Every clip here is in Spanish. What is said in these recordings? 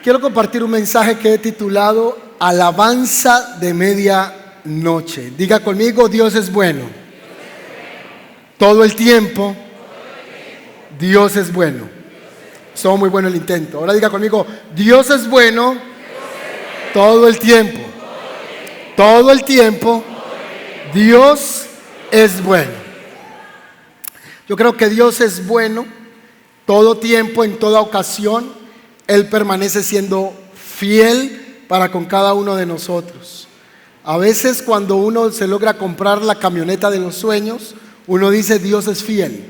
Quiero compartir un mensaje que he titulado Alabanza de Medianoche. Diga conmigo, Dios es bueno. Todo el tiempo, Dios es bueno. Estuvo muy bueno el intento. Ahora diga conmigo, Dios es bueno todo el tiempo. Todo el tiempo, Dios es bueno. Yo creo que Dios es bueno todo tiempo, en toda ocasión. Él permanece siendo fiel para con cada uno de nosotros. A veces cuando uno se logra comprar la camioneta de los sueños, uno dice Dios es fiel.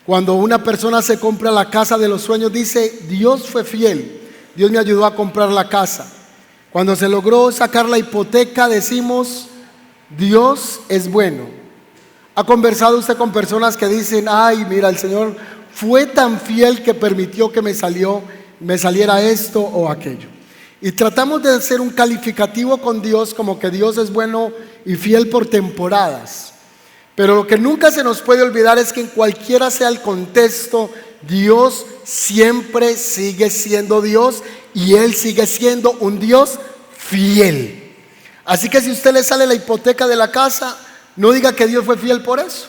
Cuando una persona se compra la casa de los sueños, dice Dios fue fiel, Dios me ayudó a comprar la casa. Cuando se logró sacar la hipoteca, decimos Dios es bueno. ¿Ha conversado usted con personas que dicen, ay, mira, el Señor fue tan fiel que permitió que me saliera esto o aquello? Y tratamos de hacer un calificativo con Dios como que Dios es bueno y fiel por temporadas. Pero lo que nunca se nos puede olvidar es que en cualquiera sea el contexto, Dios siempre sigue siendo Dios y Él sigue siendo un Dios fiel. Así que si a usted le sale la hipoteca de la casa, no diga que Dios fue fiel por eso,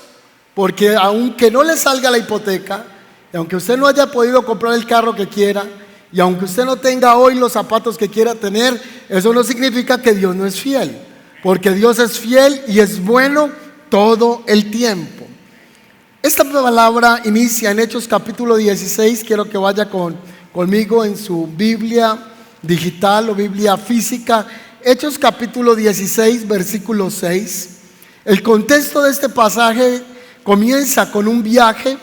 porque aunque no le salga la hipoteca, y aunque usted no haya podido comprar el carro que quiera, y aunque usted no tenga hoy los zapatos que quiera tener, eso no significa que Dios no es fiel, porque Dios es fiel y es bueno todo el tiempo. Esta palabra inicia en Hechos capítulo 16. Quiero que vaya conmigo en su Biblia digital o Biblia física. Hechos capítulo 16, versículo 6. El contexto de este pasaje comienza con un viaje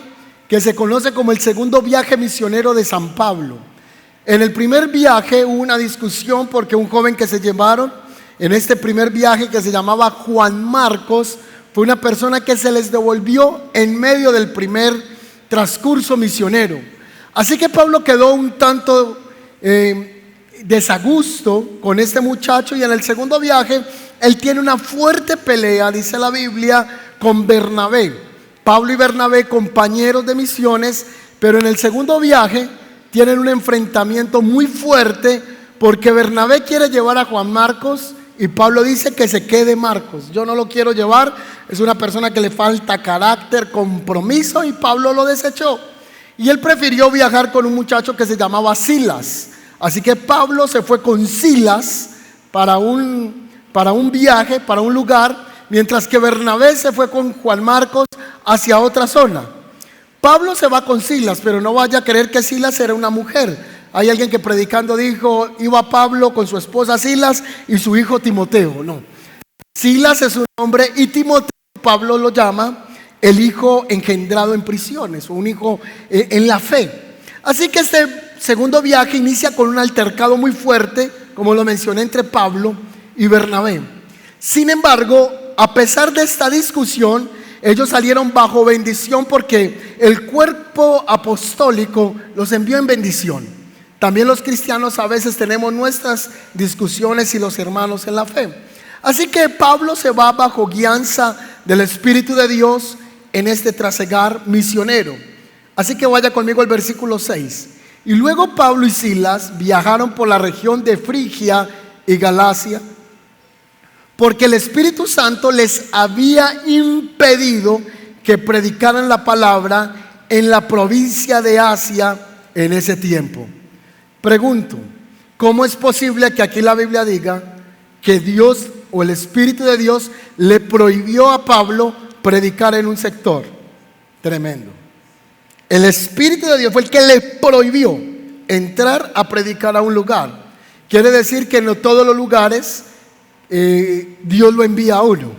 que se conoce como el segundo viaje misionero de San Pablo. En el primer viaje hubo una discusión porque un joven que se llevaron en este primer viaje, que se llamaba Juan Marcos, fue una persona que se les devolvió en medio del primer transcurso misionero. Así que Pablo quedó un tanto desagusto con este muchacho, y en el segundo viaje él tiene una fuerte pelea, dice la Biblia, con Bernabé. Pablo y Bernabé, compañeros de misiones, pero en el segundo viaje tienen un enfrentamiento muy fuerte porque Bernabé quiere llevar a Juan Marcos y Pablo dice que se quede Marcos. Yo no lo quiero llevar, es una persona que le falta carácter, compromiso, y Pablo lo desechó. Y él prefirió viajar con un muchacho que se llamaba Silas. Así que Pablo se fue con Silas para un viaje, para un lugar, mientras que Bernabé se fue con Juan Marcos hacia otra zona. Pablo se va con Silas, pero no vaya a creer que Silas era una mujer. Hay alguien que predicando dijo, iba Pablo con su esposa Silas y su hijo Timoteo. No, Silas es un hombre y Timoteo, Pablo lo llama el hijo engendrado en prisiones, o un hijo en la fe. Así que este segundo viaje inicia con un altercado muy fuerte, como lo mencioné, entre Pablo y Bernabé. Sin embargo, a pesar de esta discusión, ellos salieron bajo bendición porque el cuerpo apostólico los envió en bendición. También los cristianos a veces tenemos nuestras discusiones y los hermanos en la fe. Así que Pablo se va bajo guianza del Espíritu de Dios en este trasegar misionero. Así que vaya conmigo al versículo 6. Y luego Pablo y Silas viajaron por la región de Frigia y Galacia, porque el Espíritu Santo les había impedido que predicaran la palabra en la provincia de Asia en ese tiempo. Pregunto, ¿cómo es posible que aquí la Biblia diga que Dios o el Espíritu de Dios le prohibió a Pablo predicar en un sector? Tremendo. El Espíritu de Dios fue el que le prohibió entrar a predicar a un lugar. Quiere decir que no todos los lugares Dios lo envía a uno.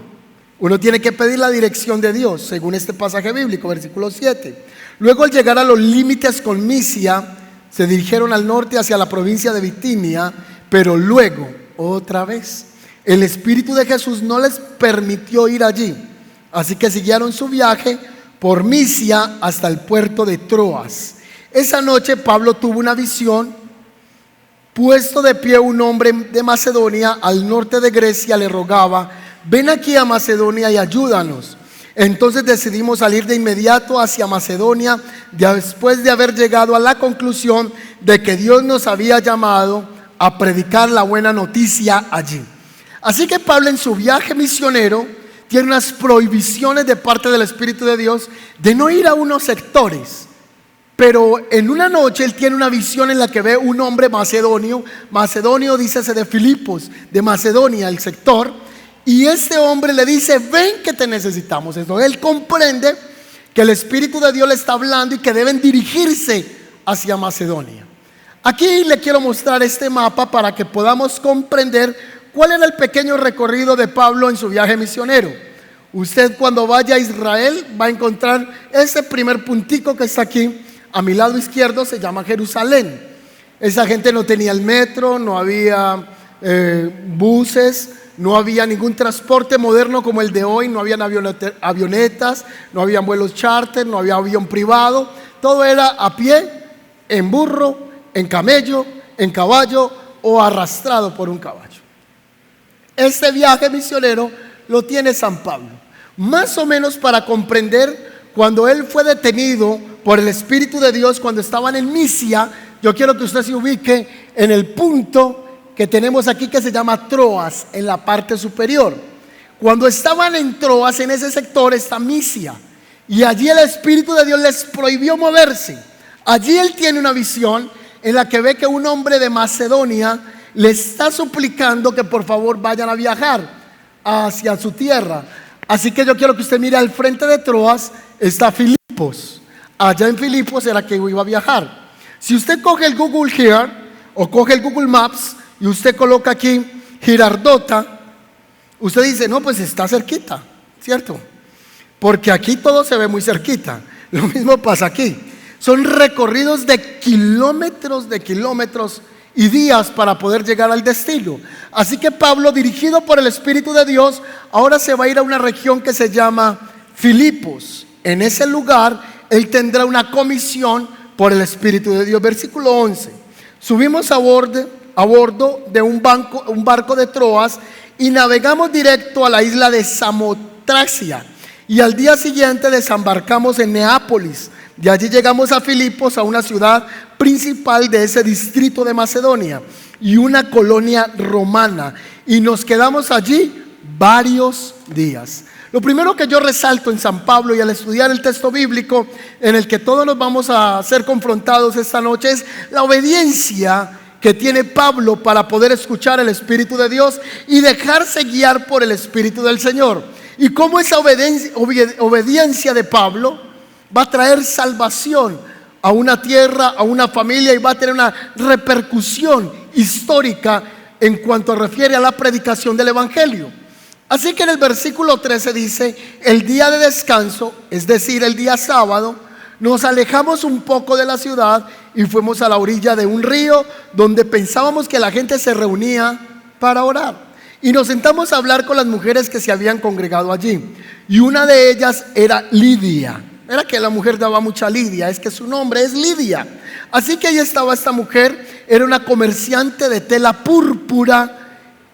Uno tiene que pedir la dirección de Dios, según este pasaje bíblico, versículo 7. Luego, al llegar a los límites con Misia, se dirigieron al norte hacia la provincia de Bitinia, pero luego, otra vez, el Espíritu de Jesús no les permitió ir allí. Así que siguieron su viaje por Misia hasta el puerto de Troas. Esa noche Pablo tuvo una visión. Puesto de pie un hombre de Macedonia, al norte de Grecia, le rogaba: ven aquí a Macedonia y ayúdanos. Entonces decidimos salir de inmediato hacia Macedonia, después de haber llegado a la conclusión de que Dios nos había llamado a predicar la buena noticia allí. Así que Pablo, en su viaje misionero, tiene unas prohibiciones de parte del Espíritu de Dios de no ir a unos sectores. Pero en una noche él tiene una visión en la que ve un hombre macedonio. Macedonio, dícese de Filipos, de Macedonia, el sector. Y este hombre le dice: ven que te necesitamos. Entonces él comprende que el Espíritu de Dios le está hablando y que deben dirigirse hacia Macedonia. Aquí le quiero mostrar este mapa para que podamos comprender cuál era el pequeño recorrido de Pablo en su viaje misionero. Usted, cuando vaya a Israel, va a encontrar ese primer puntico que está aquí a mi lado izquierdo, se llama Jerusalén. Esa gente no tenía el metro, no había buses, no había ningún transporte moderno como el de hoy, no habían avionetas, no habían vuelos charter, no había avión privado. Todo era a pie, en burro, en camello, en caballo o arrastrado por un caballo. Este viaje misionero lo tiene San Pablo, más o menos para comprender cuando él fue detenido por el Espíritu de Dios cuando estaban en Misia. Yo quiero que usted se ubique en el punto que tenemos aquí, que se llama Troas, en la parte superior. Cuando estaban en Troas, en ese sector está Misia, y allí el Espíritu de Dios les prohibió moverse. Allí él tiene una visión en la que ve que un hombre de Macedonia le está suplicando que por favor vayan a viajar hacia su tierra. Así que yo quiero que usted mire, al frente de Troas está Filipos. Allá en Filipos era que iba a viajar. Si usted coge el Google Here o coge el Google Maps y usted coloca aquí Girardota, usted dice: no, pues está cerquita, ¿cierto? Porque aquí todo se ve muy cerquita. Lo mismo pasa aquí. Son recorridos de kilómetros y días para poder llegar al destino. Así que Pablo, dirigido por el Espíritu de Dios, ahora se va a ir a una región que se llama Filipos. En ese lugar él tendrá una comisión por el Espíritu de Dios. Versículo 11. Subimos a bordo de un barco de Troas y navegamos directo a la isla de Samotracia, y al día siguiente desembarcamos en Neápolis. De allí llegamos a Filipos, a una ciudad principal de ese distrito de Macedonia y una colonia romana, y nos quedamos allí varios días. Lo primero que yo resalto en San Pablo, y al estudiar el texto bíblico en el que todos nos vamos a ser confrontados esta noche, es la obediencia que tiene Pablo para poder escuchar el Espíritu de Dios y dejarse guiar por el Espíritu del Señor. Y cómo esa obediencia de Pablo va a traer salvación a una tierra, a una familia, y va a tener una repercusión histórica en cuanto refiere a la predicación del Evangelio. Así que en el versículo 13 dice: el día de descanso, es decir, el día sábado, nos alejamos un poco de la ciudad y fuimos a la orilla de un río donde pensábamos que la gente se reunía para orar. Y nos sentamos a hablar con las mujeres que se habían congregado allí. Y una de ellas era Lidia. Era que la mujer daba mucha lidia, es que su nombre es Lidia. Así que ahí estaba esta mujer, era una comerciante de tela púrpura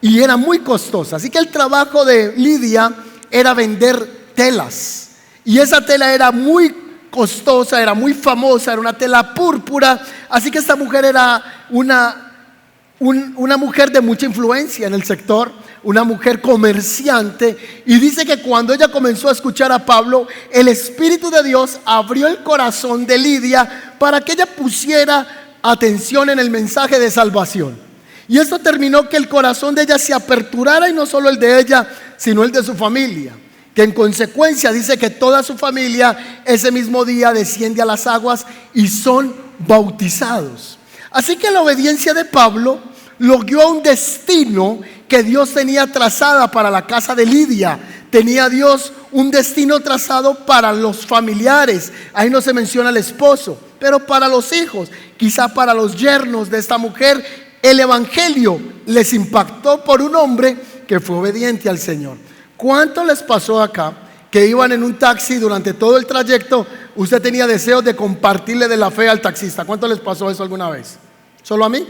y era muy costosa. Así que el trabajo de Lidia era vender telas. Y esa tela era muy costosa, era muy famosa, era una tela púrpura. Así que esta mujer era una mujer de mucha influencia en el sector, una mujer comerciante. Y dice que cuando ella comenzó a escuchar a Pablo, el Espíritu de Dios abrió el corazón de Lidia para que ella pusiera atención en el mensaje de salvación. Y esto terminó que el corazón de ella se aperturara, y no solo el de ella, sino el de su familia, que en consecuencia dice que toda su familia ese mismo día desciende a las aguas y son bautizados. Así que la obediencia de Pablo lo guió a un destino que Dios tenía trazada para la casa de Lidia. Tenía Dios un destino trazado para los familiares. Ahí no se menciona el esposo, pero para los hijos, quizá para los yernos de esta mujer, el evangelio les impactó por un hombre que fue obediente al Señor. ¿Cuánto les pasó acá que iban en un taxi durante todo el trayecto? Usted tenía deseos de compartirle de la fe al taxista. ¿Cuánto les pasó eso alguna vez? ¿Solo a mí?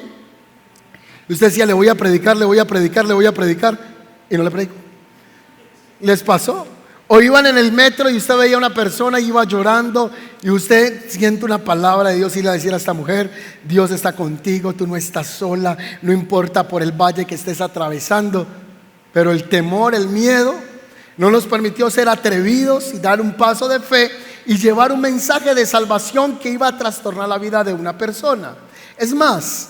Y usted decía: le voy a predicar, le voy a predicar, le voy a predicar, y no le predico. ¿Les pasó? O iban en el metro y usted veía a una persona y iba llorando y usted siente una palabra de Dios y le decía a esta mujer: Dios está contigo, tú no estás sola, no importa por el valle que estés atravesando. Pero el temor, el miedo no nos permitió ser atrevidos y dar un paso de fe y llevar un mensaje de salvación que iba a trastornar la vida de una persona. Es más,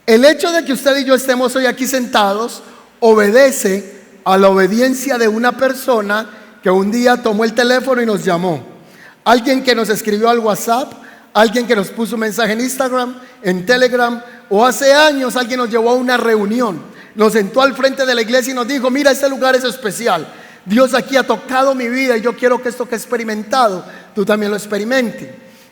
el hecho de que usted y yo estemos hoy aquí sentados obedece a la obediencia de una persona que un día tomó el teléfono y nos llamó. Alguien que nos escribió al WhatsApp, alguien que nos puso un mensaje en Instagram, en Telegram, o hace años alguien nos llevó a una reunión, nos sentó al frente de la iglesia y nos dijo: mira, este lugar es especial, Dios aquí ha tocado mi vida y yo quiero que esto que he experimentado, tú también lo experimentes.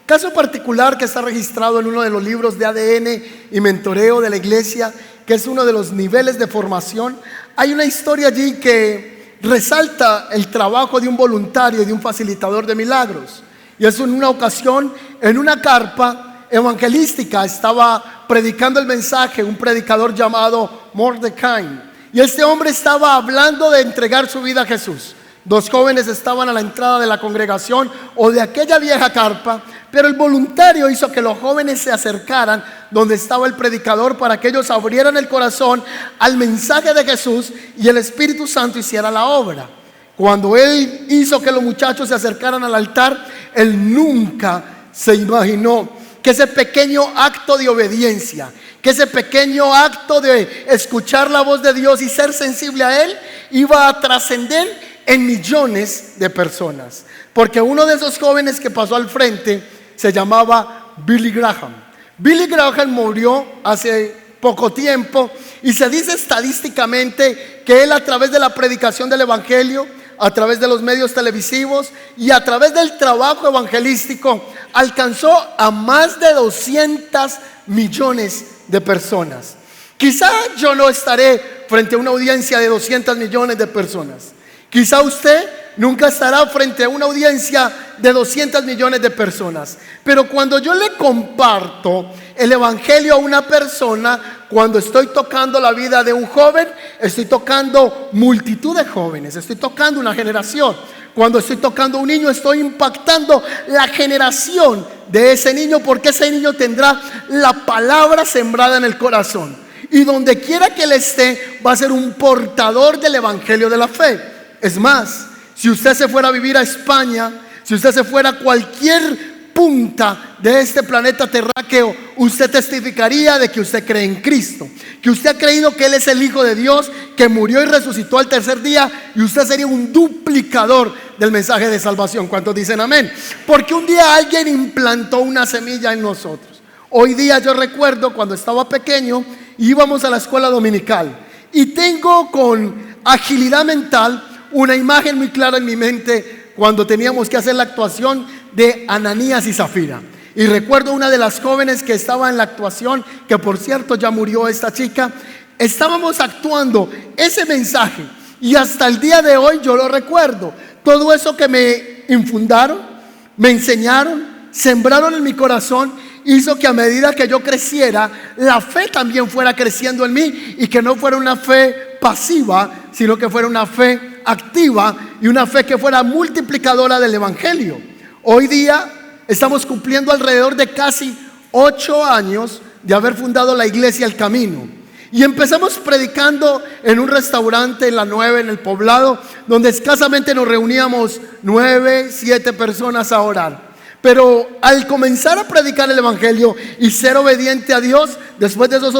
Caso particular que está registrado en uno de los libros de ADN y mentoreo de la iglesia, que es uno de los niveles de formación. Hay una historia allí que resalta el trabajo de un voluntario y de un facilitador de milagros. Y es en una ocasión, en una carpa evangelística, estaba predicando el mensaje un predicador llamado Mordecai. Y este hombre estaba hablando de entregar su vida a Jesús. Dos jóvenes estaban a la entrada de la congregación o de aquella vieja carpa, pero el voluntario hizo que los jóvenes se acercaran donde estaba el predicador para que ellos abrieran el corazón al mensaje de Jesús y el Espíritu Santo hiciera la obra. Cuando él hizo que los muchachos se acercaran al altar, él nunca se imaginó que ese pequeño acto de obediencia, que ese pequeño acto de escuchar la voz de Dios y ser sensible a Él, iba a trascender en millones de personas. Porque uno de esos jóvenes que pasó al frente se llamaba Billy Graham. Billy Graham murió hace poco tiempo y se dice estadísticamente que él, a través de la predicación del evangelio, a través de los medios televisivos y a través del trabajo evangelístico, alcanzó a más de 200 millones de personas. Quizá yo no estaré frente a una audiencia de 200 millones de personas. Quizá usted nunca estará frente a una audiencia de 200 millones de personas. Pero cuando yo le comparto el evangelio a una persona, cuando estoy tocando la vida de un joven, estoy tocando multitud de jóvenes, estoy tocando una generación. Cuando estoy tocando a un niño, estoy impactando la generación de ese niño, porque ese niño tendrá la palabra sembrada en el corazón. Y donde quiera que él esté, va a ser un portador del evangelio de la fe. Es más, si usted se fuera a vivir a España, si usted se fuera a cualquier punta de este planeta terráqueo, usted testificaría de que usted cree en Cristo, que usted ha creído que Él es el Hijo de Dios, que murió y resucitó al tercer día, y usted sería un duplicador del mensaje de salvación. ¿Cuántos dicen amén? Porque un día alguien implantó una semilla en nosotros. Hoy día yo recuerdo cuando estaba pequeño, íbamos a la escuela dominical y tengo con agilidad mental una imagen muy clara en mi mente cuando teníamos que hacer la actuación de Ananías y Zafira. Y recuerdo una de las jóvenes que estaba en la actuación, que por cierto ya murió esta chica. Estábamos actuando ese mensaje y hasta el día de hoy yo lo recuerdo. Todo eso que me infundaron, me enseñaron, sembraron en mi corazón, hizo que a medida que yo creciera, la fe también fuera creciendo en mí, y que no fuera una fe pasiva, sino que fuera una fe activa y una fe que fuera multiplicadora del evangelio. Hoy día estamos cumpliendo alrededor de casi 8 años de haber fundado la iglesia El Camino, y empezamos predicando en un restaurante en la 9, en el Poblado, donde escasamente nos reuníamos 9, 7 personas a orar. Pero al comenzar a predicar el evangelio y ser obediente a Dios, después de esos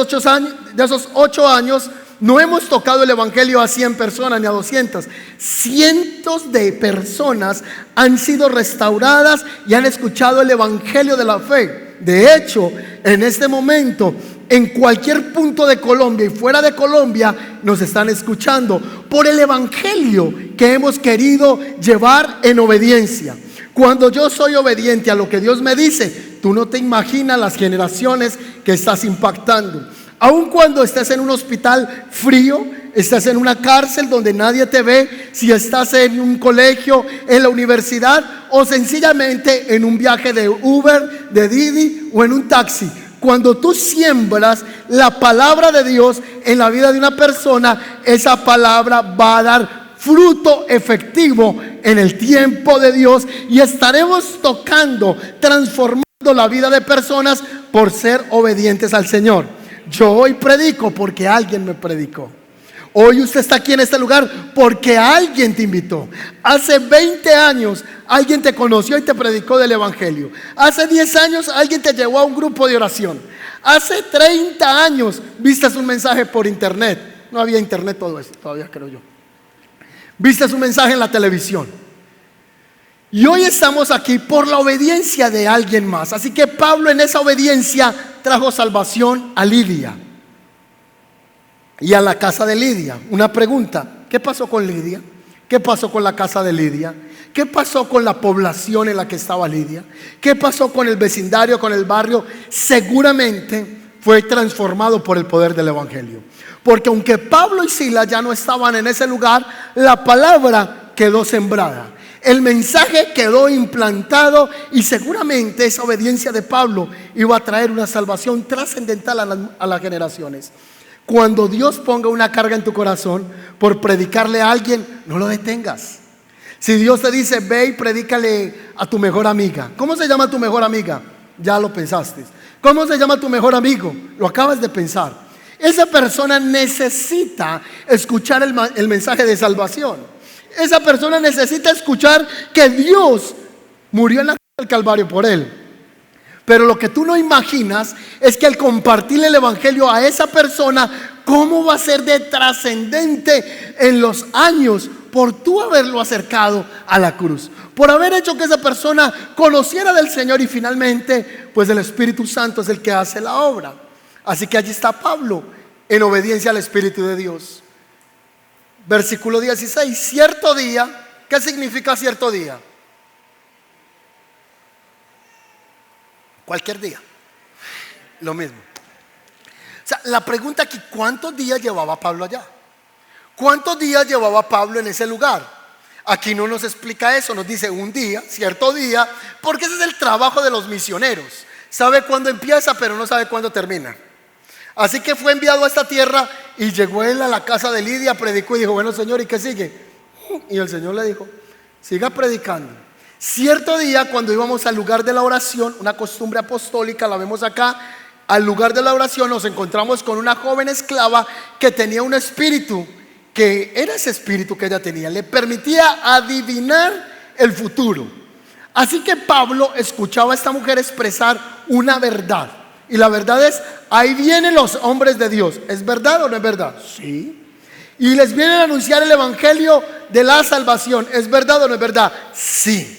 8 años, no hemos tocado el evangelio a 100 personas ni a 200. Cientos de personas han sido restauradas y han escuchado el evangelio de la fe. De hecho, en este momento, en cualquier punto de Colombia y fuera de Colombia, nos están escuchando por el evangelio que hemos querido llevar en obediencia. Cuando yo soy obediente a lo que Dios me dice, tú no te imaginas las generaciones que estás impactando. Aun cuando estés en un hospital frío, estás en una cárcel donde nadie te ve, si estás en un colegio, en la universidad, o sencillamente en un viaje de Uber, de Didi o en un taxi. Cuando tú siembras la palabra de Dios en la vida de una persona, esa palabra va a dar fruto efectivo en el tiempo de Dios y estaremos tocando, transformando la vida de personas por ser obedientes al Señor. Yo hoy predico porque alguien me predicó. Hoy usted está aquí en este lugar porque alguien te invitó. Hace 20 años alguien te conoció y te predicó del Evangelio. Hace 10 años alguien te llevó a un grupo de oración. Hace 30 años viste un mensaje por internet. No había internet todo esto, todavía creo yo. Viste un mensaje en la televisión. Y hoy estamos aquí por la obediencia de alguien más. Así que Pablo en esa obediencia trajo salvación a Lidia y a la casa de Lidia. Una pregunta: ¿qué pasó con Lidia? ¿Qué pasó con la casa de Lidia? ¿Qué pasó con la población en la que estaba Lidia? ¿Qué pasó con el vecindario, con el barrio? Seguramente fue transformado por el poder del Evangelio. Porque aunque Pablo y Silas ya no estaban en ese lugar, la palabra quedó sembrada. El mensaje quedó implantado y seguramente esa obediencia de Pablo iba a traer una salvación trascendental a las generaciones. Cuando Dios ponga una carga en tu corazón por predicarle a alguien, no lo detengas. Si Dios te dice, ve y predícale a tu mejor amiga. ¿Cómo se llama tu mejor amiga? Ya lo pensaste. ¿Cómo se llama tu mejor amigo? Lo acabas de pensar. Esa persona necesita escuchar el mensaje de salvación. Esa persona necesita escuchar que Dios murió en la cruz del Calvario por él. Pero lo que tú no imaginas es que al compartirle el Evangelio a esa persona, ¿cómo va a ser de trascendente en los años por tú haberlo acercado a la cruz? Por haber hecho que esa persona conociera del Señor y finalmente, pues el Espíritu Santo es el que hace la obra. Así que allí está Pablo en obediencia al Espíritu de Dios. Versículo 16, cierto día. ¿Qué significa cierto día? Cualquier día, lo mismo. O sea, la pregunta aquí: ¿cuántos días llevaba Pablo allá? ¿Cuántos días llevaba Pablo en ese lugar? Aquí no nos explica eso, nos dice un día, cierto día, porque ese es el trabajo de los misioneros. Sabe cuándo empieza, pero no sabe cuándo termina. Así que fue enviado a esta tierra y llegó él a la casa de Lidia, predicó y dijo, bueno, Señor, ¿y qué sigue? Y el Señor le dijo, siga predicando. Cierto día, cuando íbamos al lugar de la oración, una costumbre apostólica, la vemos acá, al lugar de la oración nos encontramos con una joven esclava que tenía un espíritu, que era ese espíritu que ella tenía, le permitía adivinar el futuro. Así que Pablo escuchaba a esta mujer expresar una verdad. Y la verdad es, ahí vienen los hombres de Dios. ¿Es verdad o no es verdad? Sí. Y les vienen a anunciar el evangelio de la salvación. ¿Es verdad o no es verdad? Sí.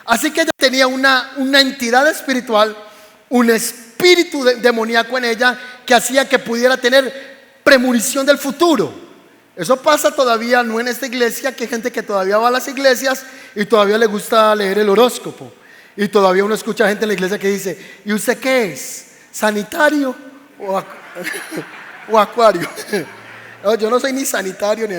Así que ella tenía una entidad espiritual, un espíritu demoníaco en ella que hacía que pudiera tener premonición del futuro. Eso pasa todavía, no en esta iglesia, que hay gente que todavía va a las iglesias y todavía le gusta leer el horóscopo. Y todavía uno escucha gente en la iglesia que dice, ¿y usted qué es? ¿Sanitario o acuario? No, yo no soy ni sanitario ni...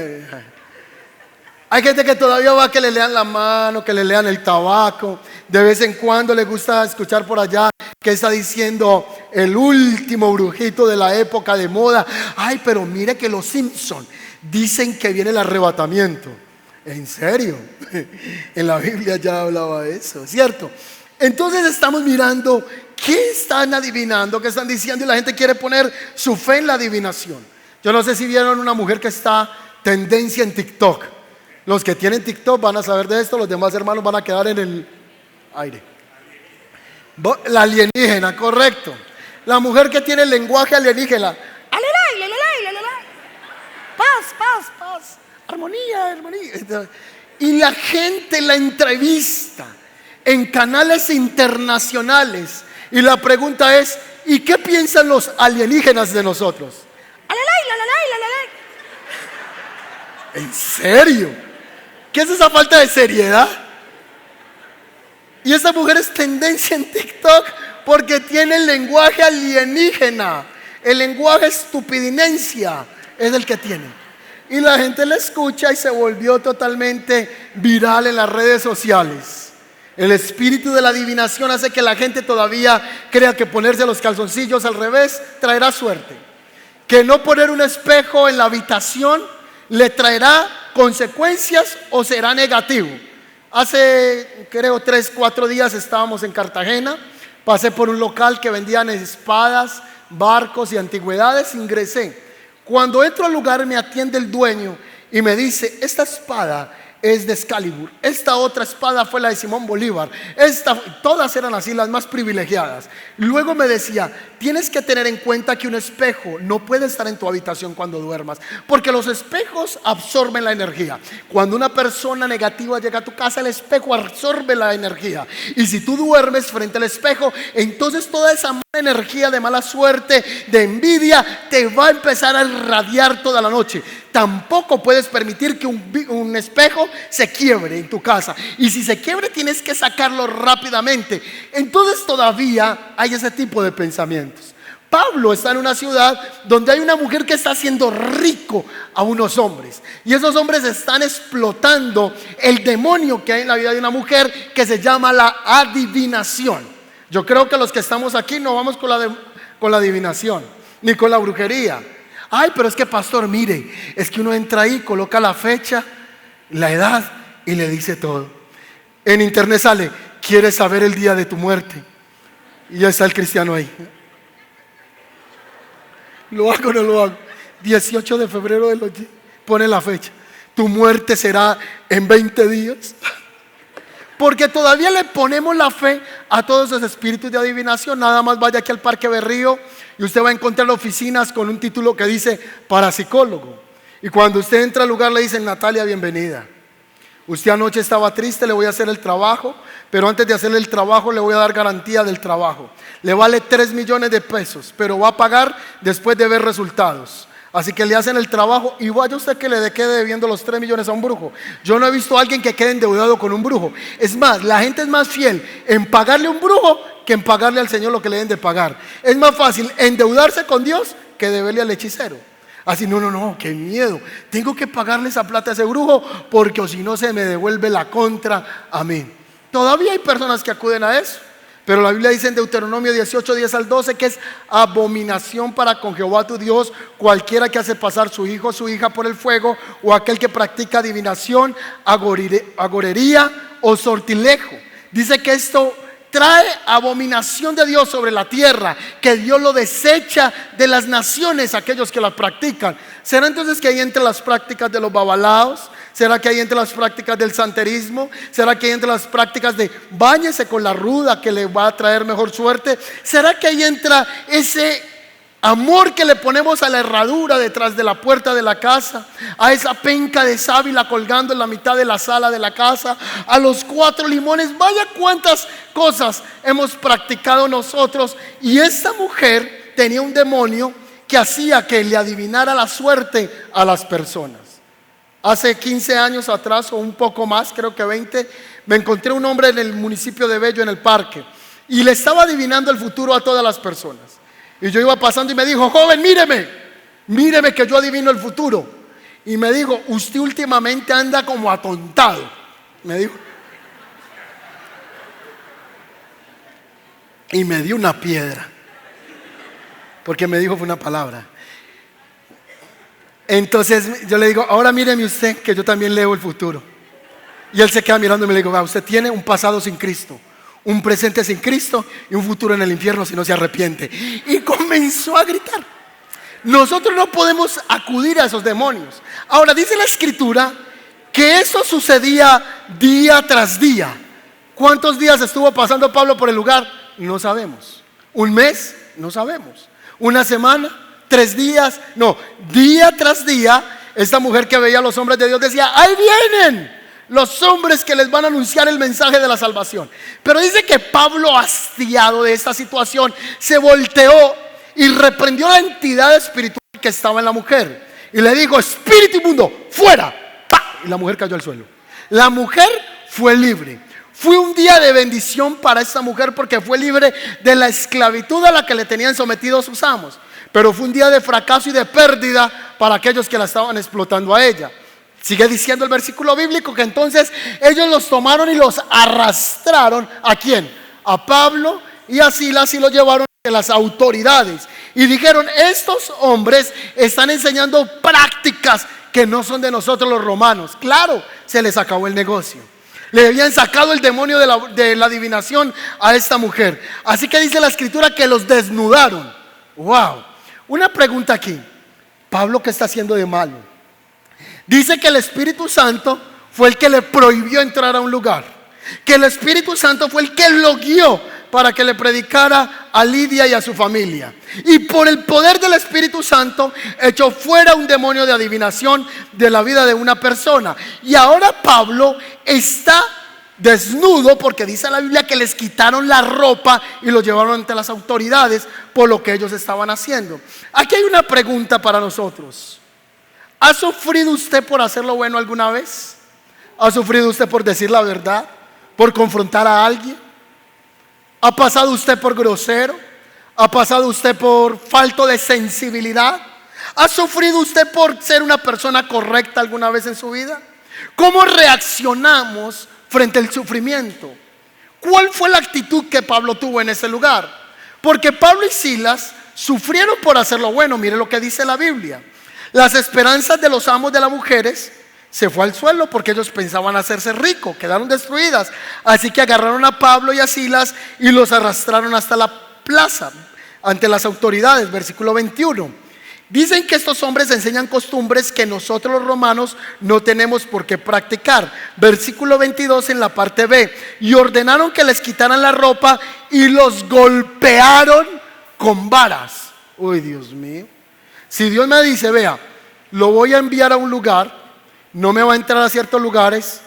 Hay gente que todavía va a que le lean la mano, que le lean el tabaco. De vez en cuando le gusta escuchar por allá que está diciendo el último brujito de la época de moda. Ay, pero mire que los Simpson dicen que viene el arrebatamiento. ¿En serio? En la Biblia ya hablaba eso, ¿cierto? Entonces estamos mirando qué están adivinando, qué están diciendo, y la gente quiere poner su fe en la adivinación. Yo no sé si vieron una mujer que está tendencia en TikTok. Los que tienen TikTok van a saber de esto, los demás hermanos van a quedar en el aire. La alienígena, correcto. La mujer que tiene el lenguaje alienígena. Paz, armonía. Y la gente la entrevista en canales internacionales. Y la pregunta es, ¿y qué piensan los alienígenas de nosotros? ¿En serio? ¿Qué es esa falta de seriedad? Y esa mujer es tendencia en TikTok porque tiene el lenguaje alienígena. El lenguaje estupidinencia es el que tiene. Y la gente la escucha y se volvió totalmente viral en las redes sociales. El espíritu de la adivinación hace que la gente todavía crea que ponerse los calzoncillos al revés traerá suerte. Que no poner un espejo en la habitación le traerá consecuencias o será negativo. Hace creo 3, 4 días estábamos en Cartagena. Pasé por un local que vendían espadas, barcos y antigüedades. Ingresé. Cuando entro al lugar me atiende el dueño y me dice: esta espada es de Excalibur, esta otra espada fue la de Simón Bolívar, todas eran así, las más privilegiadas. Luego me decía: tienes que tener en cuenta que un espejo no puede estar en tu habitación cuando duermas, porque los espejos absorben la energía. Cuando una persona negativa llega a tu casa, el espejo absorbe la energía, y si tú duermes frente al espejo, entonces toda esa mala energía de mala suerte, de envidia, te va a empezar a irradiar toda la noche. Tampoco puedes permitir que un espejo se quiebre en tu casa, y si se quiebre tienes que sacarlo rápidamente. Entonces todavía hay ese tipo de pensamientos. Pablo está en una ciudad donde hay una mujer que está haciendo rico a unos hombres, y esos hombres están explotando el demonio que hay en la vida de una mujer, que se llama la adivinación. Yo creo que los que estamos aquí no vamos con la adivinación ni con la brujería. Ay, pero es que pastor, mire, es que uno entra ahí, coloca la fecha, la edad y le dice todo. En internet sale: ¿quieres saber el día de tu muerte? Y ya está el cristiano ahí. ¿Lo hago o no lo hago? 18 de febrero pone la fecha. Tu muerte será en 20 días. Porque todavía le ponemos la fe a todos esos espíritus de adivinación. Nada más vaya aquí al Parque Berrío y usted va a encontrar oficinas con un título que dice parapsicólogo. Y cuando usted entra al lugar le dicen: Natalia, bienvenida. Usted anoche estaba triste, le voy a hacer el trabajo, pero antes de hacerle el trabajo le voy a dar garantía del trabajo. Le vale 3 millones de pesos, pero va a pagar después de ver resultados. Así que le hacen el trabajo y vaya usted que le quede debiendo los 3 millones a un brujo. Yo no he visto a alguien que quede endeudado con un brujo. Es más, la gente es más fiel en pagarle a un brujo que en pagarle al Señor lo que le deben de pagar. Es más fácil endeudarse con Dios que deberle al hechicero. Así, no, qué miedo. Tengo que pagarle esa plata a ese brujo, porque o si no se me devuelve la contra a mí. Todavía hay personas que acuden a eso. Pero la Biblia dice en Deuteronomio 18, 10 al 12 que es abominación para con Jehová tu Dios cualquiera que hace pasar su hijo o su hija por el fuego, o aquel que practica adivinación, agorería o sortilegio. Dice que esto trae abominación de Dios sobre la tierra, que Dios lo desecha de las naciones aquellos que la practican. ¿Será entonces que hay entre las prácticas de los babalaos? ¿Será que hay entre las prácticas del santerismo? ¿Será que hay entre las prácticas de báñese con la ruda que le va a traer mejor suerte? ¿Será que ahí entra ese amor que le ponemos a la herradura detrás de la puerta de la casa, a esa penca de sábila colgando en la mitad de la sala de la casa, a los 4 limones? Vaya cuántas cosas hemos practicado nosotros. Y esta mujer tenía un demonio que hacía que le adivinara la suerte a las personas. Hace 15 años atrás, o un poco más, creo que 20, me encontré un hombre en el municipio de Bello, en el parque, y le estaba adivinando el futuro a todas las personas. Y yo iba pasando y me dijo: joven, míreme que yo adivino el futuro. Y me dijo: usted últimamente anda como atontado, me dijo. Y me dio una piedra, porque me dijo, fue una palabra. Entonces yo le digo: ahora míreme usted que yo también leo el futuro. Y él se queda mirando y me dijo: usted tiene un pasado sin Cristo, un presente sin Cristo y un futuro en el infierno si no se arrepiente. Y comenzó a gritar. Nosotros no podemos acudir a esos demonios. Ahora dice la Escritura que eso sucedía día tras día. ¿Cuántos días estuvo pasando Pablo por el lugar? No sabemos. ¿Un mes? No sabemos. ¿Una semana? 3 días, no, día tras día. Esta mujer que veía a los hombres de Dios decía: ahí vienen los hombres que les van a anunciar el mensaje de la salvación. Pero dice que Pablo, hastiado de esta situación, se volteó y reprendió la entidad espiritual que estaba en la mujer y le dijo: espíritu inmundo, fuera. ¡Pah! Y la mujer cayó al suelo. La mujer fue libre. Fue un día de bendición para esta mujer, porque fue libre de la esclavitud a la que le tenían sometidos sus amos. Pero fue un día de fracaso y de pérdida para aquellos que la estaban explotando a ella. Sigue diciendo el versículo bíblico que entonces ellos los tomaron y los arrastraron. ¿A quién? A Pablo y a Silas, y los llevaron a las autoridades. Y dijeron: estos hombres están enseñando prácticas que no son de nosotros los romanos. Claro, se les acabó el negocio. Le habían sacado el demonio de la adivinación a esta mujer. Así que dice la escritura que los desnudaron. Wow. Una pregunta aquí. Pablo, ¿qué está haciendo de malo? Dice que el Espíritu Santo fue el que le prohibió entrar a un lugar, que el Espíritu Santo fue el que lo guió para que le predicara a Lidia y a su familia, y por el poder del Espíritu Santo echó fuera un demonio de adivinación de la vida de una persona. Y ahora Pablo está desnudo, porque dice la Biblia que les quitaron la ropa y lo llevaron ante las autoridades por lo que ellos estaban haciendo. Aquí hay una pregunta para nosotros. ¿Ha sufrido usted por hacer lo bueno alguna vez? ¿Ha sufrido usted por decir la verdad? ¿Por confrontar a alguien? ¿Ha pasado usted por grosero? ¿Ha pasado usted por falto de sensibilidad? ¿Ha sufrido usted por ser una persona correcta alguna vez en su vida? ¿Cómo reaccionamos frente al sufrimiento? ¿Cuál fue la actitud que Pablo tuvo en ese lugar? Porque Pablo y Silas sufrieron por hacer lo bueno. Mire lo que dice la Biblia. Las esperanzas de los amos de las mujeres se fue al suelo porque ellos pensaban hacerse ricos, quedaron destruidas. Así que agarraron a Pablo y a Silas y los arrastraron hasta la plaza ante las autoridades. Versículo 21. Dicen que estos hombres enseñan costumbres que nosotros los romanos no tenemos por qué practicar. Versículo 22 en la parte B. Y ordenaron que les quitaran la ropa y los golpearon con varas. Uy, Dios mío. Si Dios me dice, vea, lo voy a enviar a un lugar, no me va a entrar a ciertos lugares,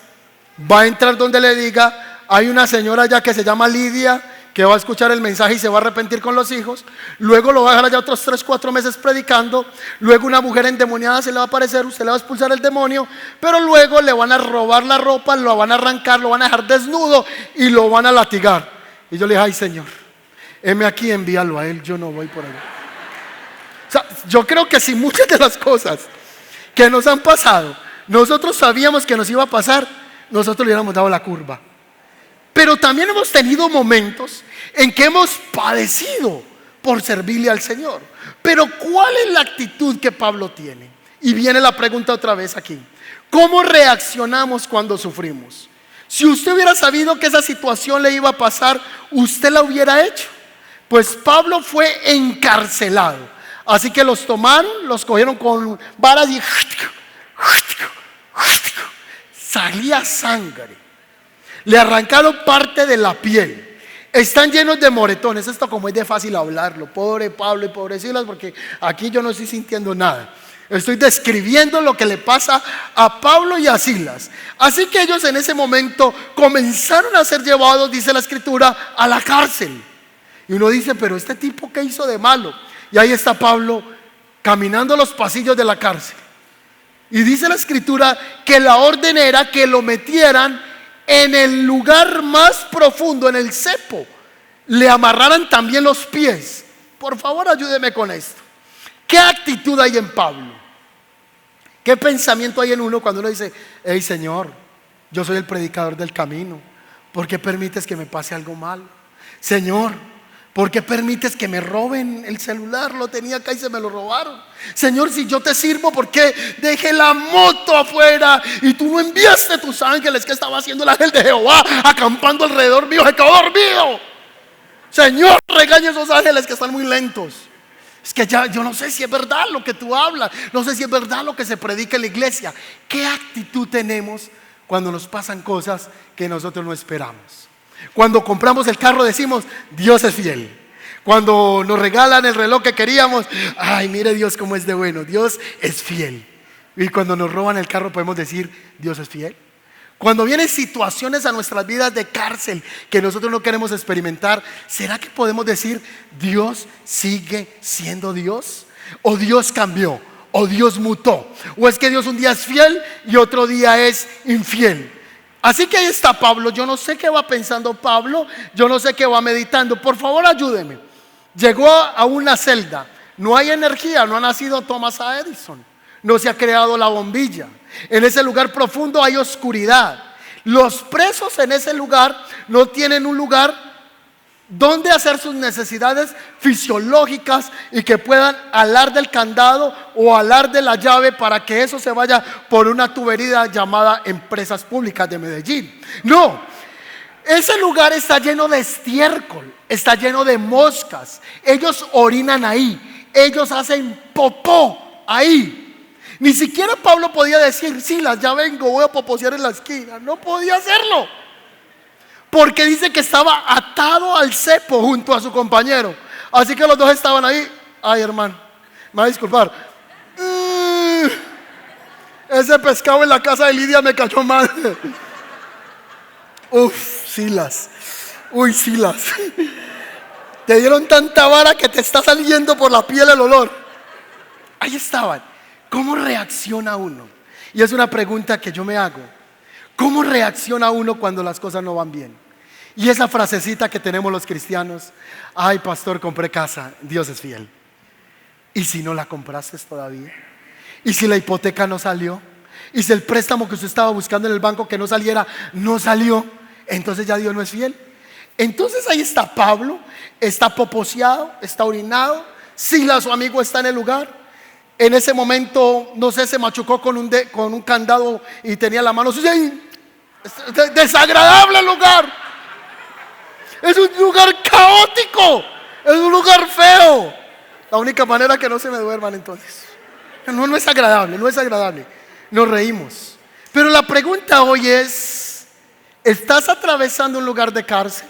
va a entrar donde le diga, hay una señora allá que se llama Lidia, que va a escuchar el mensaje y se va a arrepentir con los hijos, luego lo va a dejar allá otros 3-4 meses predicando, luego una mujer endemoniada se le va a aparecer, usted le va a expulsar el demonio, pero luego le van a robar la ropa, lo van a arrancar, lo van a dejar desnudo y lo van a latigar. Y yo le dije, ay Señor, heme aquí, envíalo a él, yo no voy por allá. O sea, yo creo que si muchas de las cosas que nos han pasado, nosotros sabíamos que nos iba a pasar, nosotros le hubiéramos dado la curva. Pero también hemos tenido momentos en que hemos padecido por servirle al Señor. Pero ¿cuál es la actitud que Pablo tiene? Y viene la pregunta otra vez aquí. ¿Cómo reaccionamos cuando sufrimos? Si usted hubiera sabido que esa situación le iba a pasar, ¿usted la hubiera hecho? Pues Pablo fue encarcelado. Así que los tomaron, los cogieron con varas y salía sangre. Le arrancaron parte de la piel. Están llenos de moretones. Esto como es de fácil hablarlo. Pobre Pablo y pobre Silas, porque aquí yo no estoy sintiendo nada. Estoy describiendo lo que le pasa a Pablo y a Silas. Así que ellos en ese momento comenzaron a ser llevados, dice la escritura, a la cárcel. Y uno dice, pero este tipo, ¿qué hizo de malo? Y ahí está Pablo caminando los pasillos de la cárcel. Y dice la escritura que la orden era que lo metieran en el lugar más profundo, en el cepo. Le amarraran también los pies. Por favor, ayúdeme con esto. ¿Qué actitud hay en Pablo? ¿Qué pensamiento hay en uno cuando uno dice, hey Señor, yo soy el predicador del camino, ¿por qué permites que me pase algo malo? Señor, ¿por qué permites que me roben el celular? Lo tenía acá y se me lo robaron. Señor, si yo te sirvo, ¿por qué dejé la moto afuera y tú no enviaste tus ángeles? ¿Qué estaba haciendo el ángel de Jehová acampando alrededor mío? Se quedó dormido. Señor, regaña a esos ángeles que están muy lentos. Es que ya yo no sé si es verdad lo que tú hablas, no sé si es verdad lo que se predica en la iglesia. ¿Qué actitud tenemos cuando nos pasan cosas que nosotros no esperamos? Cuando compramos el carro decimos, Dios es fiel. Cuando nos regalan el reloj que queríamos, ay, mire Dios cómo es de bueno, Dios es fiel. Y cuando nos roban el carro podemos decir, Dios es fiel. Cuando vienen situaciones a nuestras vidas de cárcel que nosotros no queremos experimentar, ¿será que podemos decir, Dios sigue siendo Dios? ¿O Dios cambió? ¿O Dios mutó? ¿O es que Dios un día es fiel y otro día es infiel? Así que ahí está Pablo. Yo no sé qué va pensando Pablo, yo no sé qué va meditando. Por favor, ayúdeme. Llegó a una celda, no hay energía, no ha nacido Thomas Edison, no se ha creado la bombilla. En ese lugar profundo hay oscuridad. Los presos en ese lugar no tienen un lugar dónde hacer sus necesidades fisiológicas y que puedan alar del candado o alar de la llave para que eso se vaya por una tubería llamada Empresas Públicas de Medellín. No, ese lugar está lleno de estiércol, está lleno de moscas. Ellos orinan ahí, ellos hacen popó ahí. Ni siquiera Pablo podía decir: sí, ya vengo, voy a poposear en la esquina. No podía hacerlo, porque dice que estaba atado al cepo junto a su compañero. Así que los dos estaban ahí. Ay, hermano, me va a disculpar. Ese pescado en la casa de Lidia me cayó mal. Uf, Silas. Uy, Silas. Te dieron tanta vara que te está saliendo por la piel el olor. Ahí estaban. ¿Cómo reacciona uno? Y es una pregunta que yo me hago. ¿Cómo reacciona uno cuando las cosas no van bien? Y esa frasecita que tenemos los cristianos: ay, pastor, compré casa, Dios es fiel. ¿Y si no la compraste todavía? ¿Y si la hipoteca no salió? ¿Y si el préstamo que usted estaba buscando en el banco que no saliera, no salió? Entonces ya Dios no es fiel. Entonces ahí está Pablo, está poposeado, está orinado. Silas, su amigo, está en el lugar. En ese momento, no sé, se machucó con un candado y tenía la mano sucia. Desagradable el lugar. Es un lugar caótico. Es un lugar feo. La única manera que no se me duerman entonces. No es agradable, no es agradable. Nos reímos. Pero la pregunta hoy es: ¿estás atravesando un lugar de cárcel?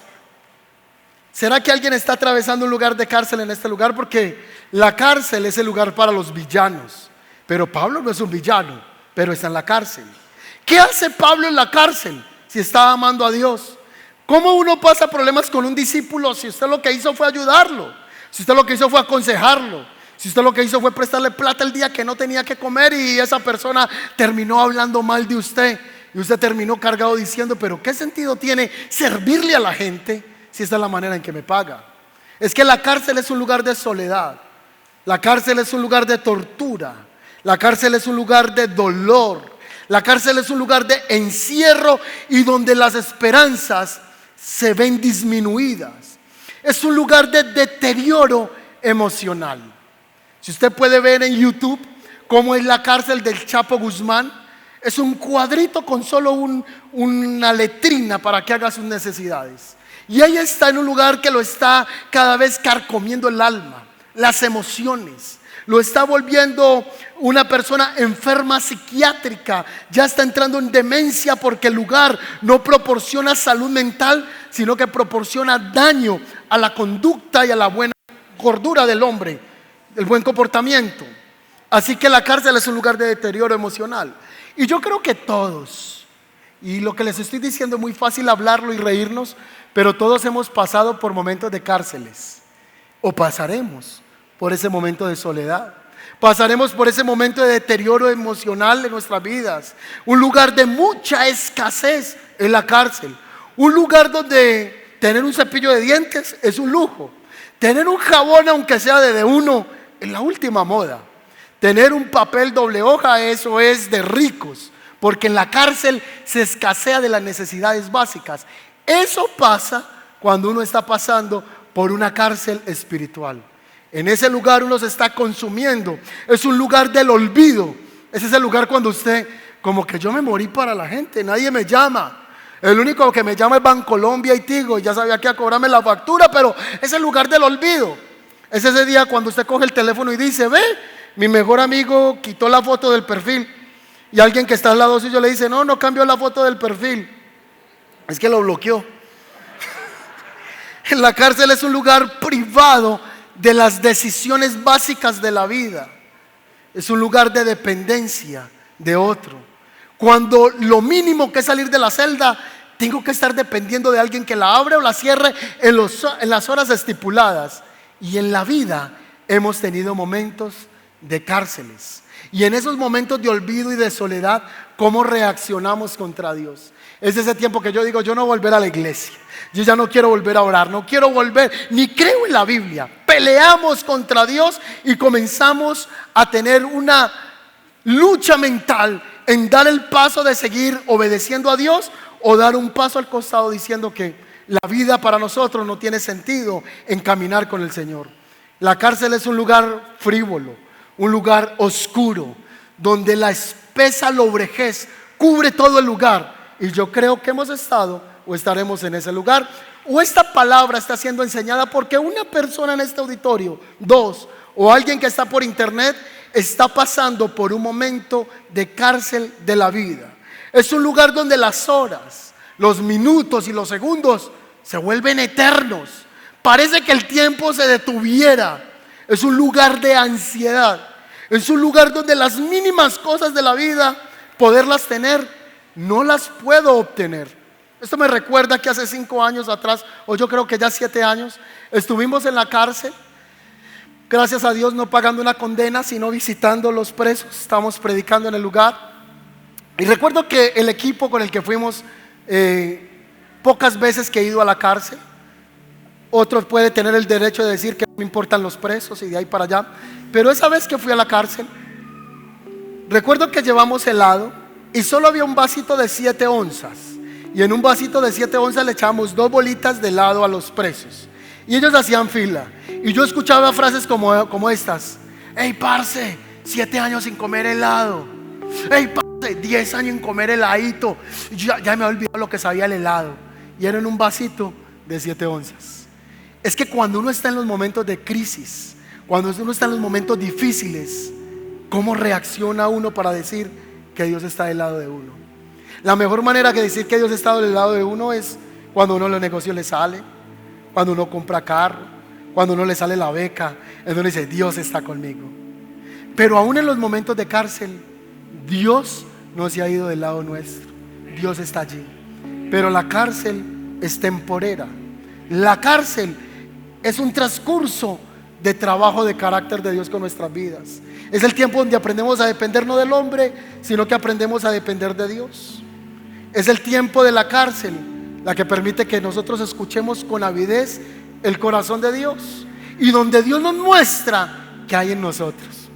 ¿Será que alguien está atravesando un lugar de cárcel en este lugar? Porque la cárcel es el lugar para los villanos. Pero Pablo no es un villano, pero está en la cárcel. ¿Qué hace Pablo en la cárcel si está amando a Dios? ¿Cómo uno pasa problemas con un discípulo si usted lo que hizo fue ayudarlo? Si usted lo que hizo fue aconsejarlo. Si usted lo que hizo fue prestarle plata el día que no tenía que comer y esa persona terminó hablando mal de usted y usted terminó cargado diciendo: pero ¿qué sentido tiene servirle a la gente si esta es la manera en que me paga? Es que la cárcel es un lugar de soledad. La cárcel es un lugar de tortura. La cárcel es un lugar de dolor. La cárcel es un lugar de encierro y donde las esperanzas se ven disminuidas. Es un lugar de deterioro emocional. Si usted puede ver en YouTube cómo es la cárcel del Chapo Guzmán, es un cuadrito con solo una letrina para que haga sus necesidades. Y ella está en un lugar que lo está cada vez carcomiendo el alma, las emociones. Lo está volviendo una persona enferma psiquiátrica. Ya está entrando en demencia porque el lugar no proporciona salud mental, sino que proporciona daño a la conducta y a la buena cordura del hombre, el buen comportamiento. Así que la cárcel es un lugar de deterioro emocional. Y yo creo que todos, y lo que les estoy diciendo es muy fácil hablarlo y reírnos, pero todos hemos pasado por momentos de cárceles, o pasaremos por ese momento de soledad. Pasaremos por ese momento de deterioro emocional de nuestras vidas. Un lugar de mucha escasez es la cárcel. Un lugar donde tener un cepillo de dientes es un lujo. Tener un jabón, aunque sea de uno, es la última moda. Tener un papel doble hoja, eso es de ricos, porque en la cárcel se escasea de las necesidades básicas. Eso pasa cuando uno está pasando por una cárcel espiritual. En ese lugar uno se está consumiendo. Es un lugar del olvido. Ese es el lugar cuando usted, como que yo me morí para la gente, nadie me llama. El único que me llama es Bancolombia y Tigo, y ya sabía que iba a cobrarme la factura, pero es el lugar del olvido. Es ese día cuando usted coge el teléfono y dice: ve, mi mejor amigo quitó la foto del perfil. Y alguien que está al lado suyo le dice: no cambió la foto del perfil, es que lo bloqueó. En la cárcel es un lugar privado de las decisiones básicas de la vida. Es un lugar de dependencia de otro. Cuando lo mínimo que es salir de la celda, tengo que estar dependiendo de alguien que la abre o la cierre en las horas estipuladas. Y en la vida hemos tenido momentos de cárceles. Y en esos momentos de olvido y de soledad, ¿cómo reaccionamos contra Dios? Es ese tiempo que yo digo: yo no volver a la iglesia, yo ya no quiero volver a orar, no quiero volver, ni creo en la Biblia. Peleamos contra Dios y comenzamos a tener una lucha mental en dar el paso de seguir obedeciendo a Dios, o dar un paso al costado diciendo que la vida para nosotros no tiene sentido en caminar con el Señor. La cárcel es un lugar frívolo, un lugar oscuro, donde la espesa lobrejez cubre todo el lugar. Y yo creo que hemos estado o estaremos en ese lugar. O esta palabra está siendo enseñada porque una persona en este auditorio, dos, o alguien que está por internet, está pasando por un momento de cárcel de la vida. Es un lugar donde las horas, los minutos y los segundos se vuelven eternos. Parece que el tiempo se detuviera. Es un lugar de ansiedad. Es un lugar donde las mínimas cosas de la vida, poderlas tener, no las puedo obtener. Esto me recuerda que hace 5 años atrás, o yo creo que ya 7 años, estuvimos en la cárcel. Gracias a Dios, no pagando una condena, sino visitando los presos. Estábamos predicando en el lugar. Y recuerdo que el equipo con el que fuimos, pocas veces que he ido a la cárcel. Otro puede tener el derecho de decir que no me importan los presos y de ahí para allá. Pero esa vez que fui a la cárcel, recuerdo que llevamos helado y solo había un vasito de 7 onzas. Y en un vasito de 7 onzas le echábamos 2 bolitas de helado a los presos. Y ellos hacían fila. Y yo escuchaba frases como estas: hey, parce, 7 años sin comer helado. Hey, parce, 10 años sin comer heladito. Ya me he olvidado lo que sabía el helado. Y era en un vasito de 7 onzas. Es que cuando uno está en los momentos de crisis, cuando uno está en los momentos difíciles, ¿cómo reacciona uno para decir que Dios está del lado de uno? La mejor manera de decir que Dios está del lado de uno es cuando uno los negocios le sale, cuando uno compra carro, cuando uno le sale la beca, es donde dice Dios está conmigo. Pero aún en los momentos de cárcel, Dios no se ha ido del lado nuestro. Dios está allí. Pero la cárcel es temporera. La cárcel es un transcurso de trabajo de carácter de Dios con nuestras vidas. Es el tiempo donde aprendemos a depender no del hombre, sino que aprendemos a depender de Dios. Es el tiempo de la cárcel la que permite que nosotros escuchemos con avidez el corazón de Dios, y donde Dios nos muestra que hay en nosotros.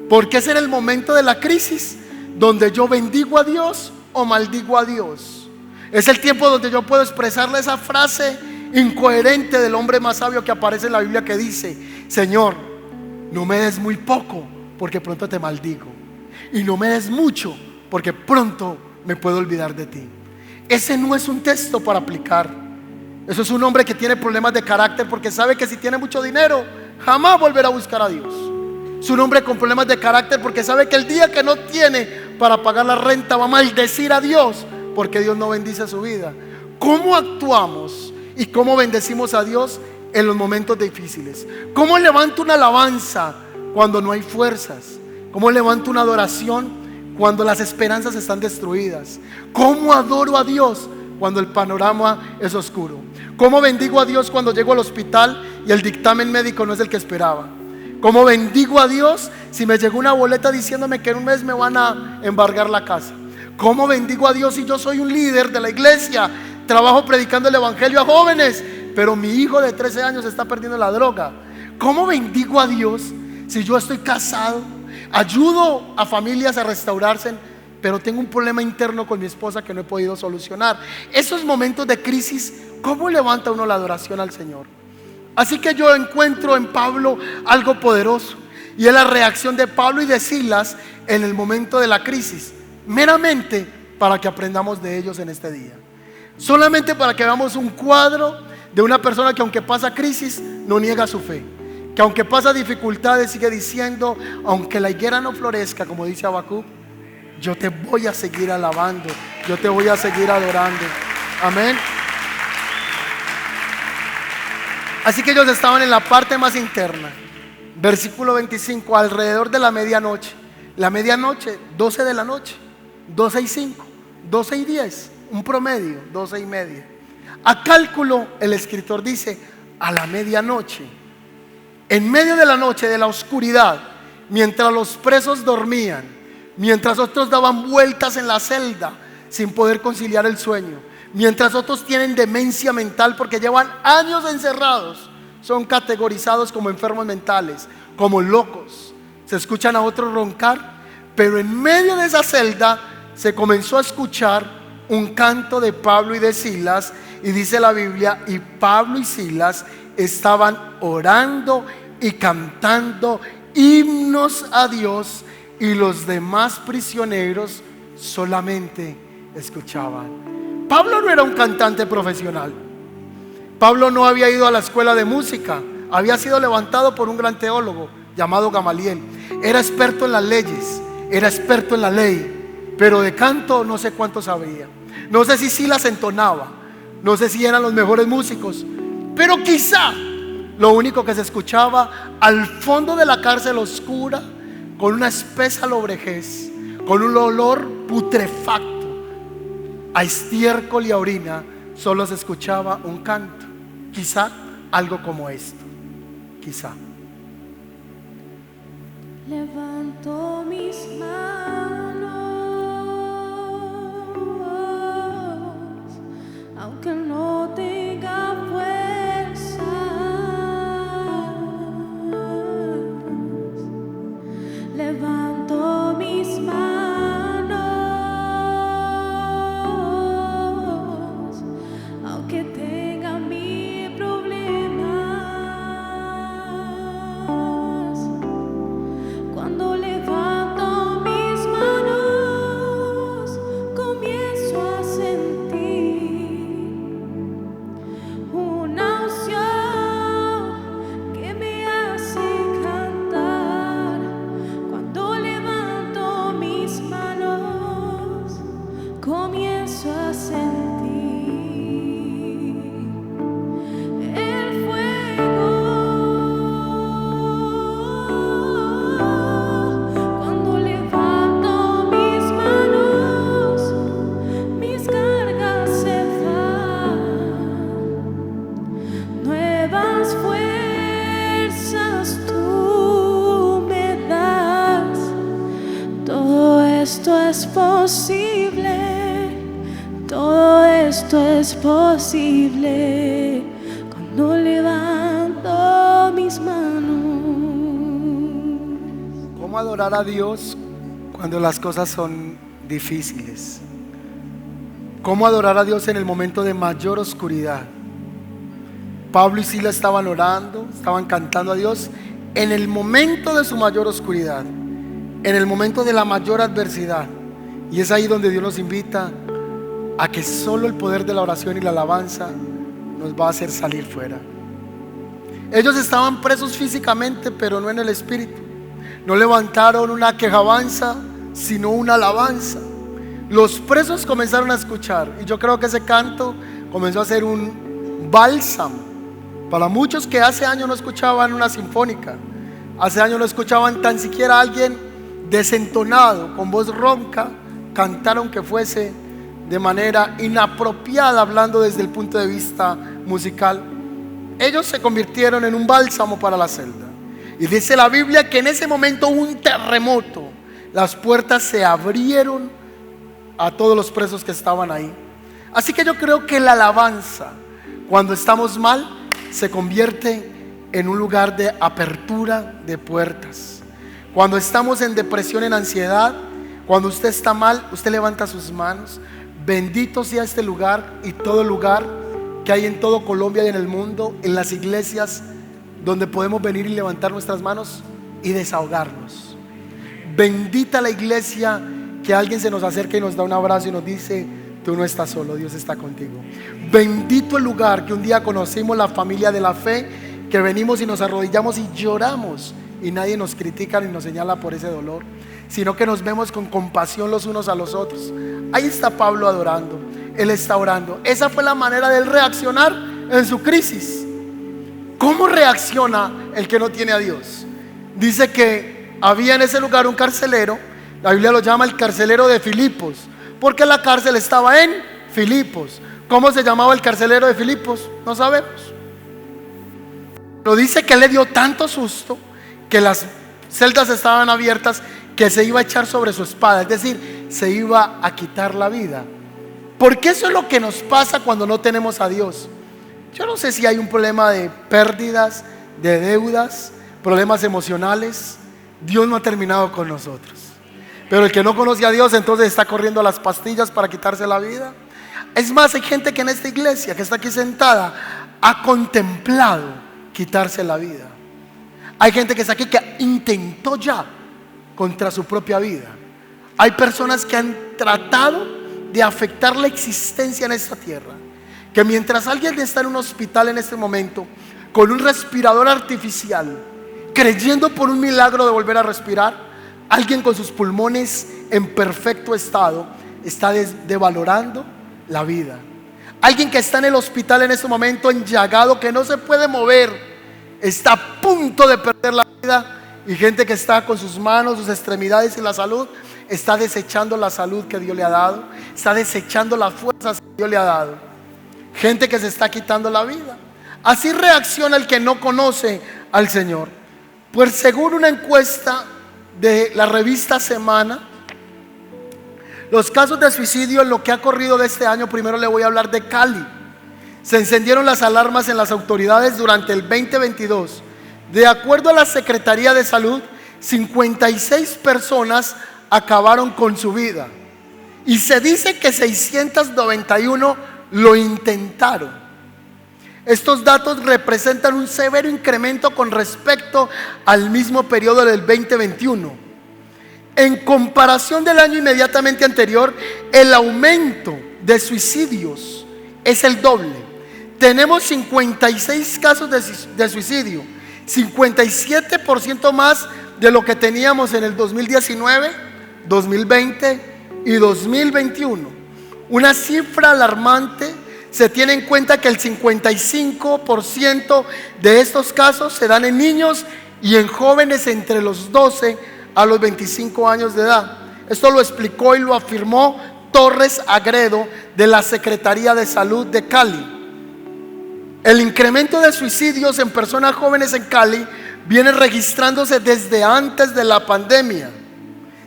Porque ese era el momento de la crisis donde yo bendigo a Dios o maldigo a Dios. Es el tiempo donde yo puedo expresarle esa frase incoherente del hombre más sabio que aparece en la Biblia, que dice: Señor, no me des muy poco, porque pronto te maldigo, y no me des mucho, porque pronto me puedo olvidar de ti. Ese no es un texto para aplicar. Eso es un hombre que tiene problemas de carácter, porque sabe que si tiene mucho dinero jamás volverá a buscar a Dios. Es un hombre con problemas de carácter porque sabe que el día que no tiene para pagar la renta va a maldecir a Dios, porque Dios no bendice su vida. ¿Cómo actuamos y cómo bendecimos a Dios en los momentos difíciles? ¿Cómo levanto una alabanza cuando no hay fuerzas? ¿Cómo levanto una adoración cuando las esperanzas están destruidas? ¿Cómo adoro a Dios cuando el panorama es oscuro? ¿Cómo bendigo a Dios cuando llego al hospital y el dictamen médico no es el que esperaba? ¿Cómo bendigo a Dios si me llegó una boleta diciéndome que en un mes me van a embargar la casa? ¿Cómo bendigo a Dios si yo soy un líder de la iglesia, trabajo predicando el evangelio a jóvenes, pero mi hijo de 13 años está perdiendo la droga? ¿Cómo bendigo a Dios si yo estoy casado, ayudo a familias a restaurarse, pero tengo un problema interno con mi esposa que no he podido solucionar? Esos momentos de crisis, ¿cómo levanta uno la adoración al Señor? Así que yo encuentro en Pablo algo poderoso, y es la reacción de Pablo y de Silas en el momento de la crisis, meramente para que aprendamos de ellos en este día. Solamente para que veamos un cuadro de una persona que, aunque pasa crisis, no niega su fe, que aunque pasa dificultades sigue diciendo: aunque la higuera no florezca, como dice Habacuc, yo te voy a seguir alabando, yo te voy a seguir adorando. Amén. Así que ellos estaban en la parte más interna. Versículo 25, alrededor de la medianoche. La medianoche, 12 de la noche, 12 y 5, 12 y 10, un promedio, 12 y media. A cálculo, el escritor dice: a la medianoche, en medio de la noche, de la oscuridad, mientras los presos dormían, mientras otros daban vueltas en la celda sin poder conciliar el sueño, mientras otros tienen demencia mental porque llevan años encerrados, son categorizados como enfermos mentales, como locos. Se escuchan a otros roncar, pero en medio de esa celda se comenzó a escuchar un canto de Pablo y de Silas, Y dice la Biblia, y Pablo y Silas estaban orando y cantando himnos a Dios, y los demás prisioneros solamente escuchaban. Pablo no era un cantante profesional. Pablo no había ido a la escuela de música. Había sido levantado por un gran teólogo llamado Gamaliel. Era experto en las leyes, era experto en la ley, pero de canto no sé cuánto sabía. No sé si Silas entonaba, no sé si eran los mejores músicos, pero quizá lo único que se escuchaba al fondo de la cárcel oscura, con una espesa lobrejez, con un olor putrefacto a estiércol y a orina, solo se escuchaba un canto. Quizá algo como esto, quizá. Levanto mis manos, aunque no tenga fuerzas. Levanto mis manos, aunque tenga mil problemas. Cuando levanto mis manos, comienzo a sentir una unción que me hace cantar. Cuando levanto mis manos, comienzo a sentir el fuego. Cuando levanto mis manos, mis cargas se van. Nuevas fuerzas tú me das. Todo esto es posible. Todo esto es posible cuando levanto mis manos. ¿Cómo adorar a Dios cuando las cosas son difíciles? ¿Cómo adorar a Dios en el momento de mayor oscuridad? Pablo y Silas estaban orando, estaban cantando a Dios en el momento de su mayor oscuridad, en el momento de la mayor adversidad. Y es ahí donde Dios nos invita a que solo el poder de la oración y la alabanza nos va a hacer salir fuera. Ellos estaban presos físicamente, pero no en el espíritu. No levantaron una quejabanza, sino una alabanza. Los presos comenzaron a escuchar, y yo creo que ese canto comenzó a ser un bálsamo para muchos que hace años no escuchaban una sinfónica, hace años no escuchaban tan siquiera a alguien desentonado, con voz ronca, cantar aunque fuese de manera inapropiada, hablando desde el punto de vista musical. Ellos se convirtieron en un bálsamo para la celda. Y dice la Biblia que en ese momento hubo un terremoto. Las puertas se abrieron a todos los presos que estaban ahí. Así que yo creo que la alabanza, cuando estamos mal, se convierte en un lugar de apertura de puertas. Cuando estamos en depresión, en ansiedad, cuando usted está mal, usted levanta sus manos. Bendito sea este lugar y todo lugar que hay en todo Colombia y en el mundo, en las iglesias, donde podemos venir y levantar nuestras manos y desahogarnos. Bendita la iglesia que alguien se nos acerca y nos da un abrazo y nos dice: tú no estás solo, Dios está contigo. Bendito el lugar que un día conocimos la familia de la fe, que venimos y nos arrodillamos y lloramos, y nadie nos critica ni nos señala por ese dolor, sino que nos vemos con compasión los unos a los otros. Ahí está Pablo adorando, él está orando. Esa fue la manera de él reaccionar en su crisis. ¿Cómo reacciona el que no tiene a Dios? Dice que había en ese lugar un carcelero. La Biblia lo llama el carcelero de Filipos, porque la cárcel estaba en Filipos. ¿Cómo se llamaba el carcelero de Filipos? No sabemos. Pero dice que le dio tanto susto que las celdas estaban abiertas, que se iba a echar sobre su espada, es decir, se iba a quitar la vida. Porque eso es lo que nos pasa cuando no tenemos a Dios. Yo no sé si hay un problema de pérdidas, de deudas, problemas emocionales. Dios no ha terminado con nosotros. Pero el que no conoce a Dios, entonces está corriendo a las pastillas para quitarse la vida. Es más, hay gente que en esta iglesia, que está aquí sentada, ha contemplado quitarse la vida. Hay gente que está aquí que intentó ya contra su propia vida. Hay personas que han tratado de afectar la existencia en esta tierra, que mientras alguien está en un hospital en este momento con un respirador artificial, creyendo por un milagro de volver a respirar, alguien con sus pulmones en perfecto estado está devalorando la vida. Alguien que está en el hospital en este momento enllagado, que no se puede mover, está a punto de perder la vida. Y gente que está con sus manos, sus extremidades y la salud, está desechando la salud que Dios le ha dado, está desechando las fuerzas que Dios le ha dado. Gente que se está quitando la vida. Así reacciona el que no conoce al Señor. Pues según una encuesta de la revista Semana, los casos de suicidio en lo que ha corrido de este año, primero le voy a hablar de Cali. Se encendieron las alarmas en las autoridades durante el 2022. De acuerdo a la Secretaría de Salud, 56 personas acabaron con su vida. Y se dice que 691 lo intentaron. Estos datos representan un severo incremento con respecto al mismo periodo del 2021. En comparación del año inmediatamente anterior, el aumento de suicidios es el doble. Tenemos 56 casos de suicidio, 57% más de lo que teníamos en el 2019, 2020 y 2021. Una cifra alarmante. Se tiene en cuenta que el 55% de estos casos se dan en niños y en jóvenes entre los 12 a los 25 años de edad. Esto lo explicó y lo afirmó Torres Agredo de la Secretaría de Salud de Cali. El incremento de suicidios en personas jóvenes en Cali viene registrándose desde antes de la pandemia.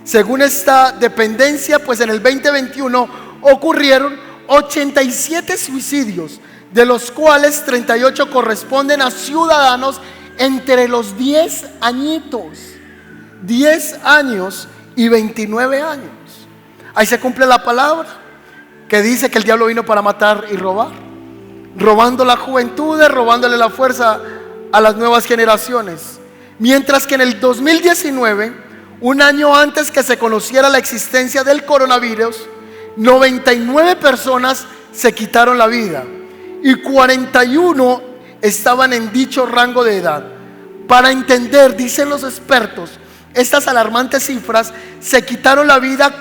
Según esta dependencia, pues en el 2021 ocurrieron 87 suicidios, de los cuales 38 corresponden a ciudadanos entre los 10 añitos, 10 años y 29 años. Ahí se cumple la palabra que dice que el diablo vino para matar y robar, robando la juventud, robándole la fuerza a las nuevas generaciones. Mientras que en el 2019, un año antes que se conociera la existencia del coronavirus, 99 personas se quitaron la vida y 41 estaban en dicho rango de edad. Para entender, dicen los expertos, estas alarmantes cifras, se quitaron la vida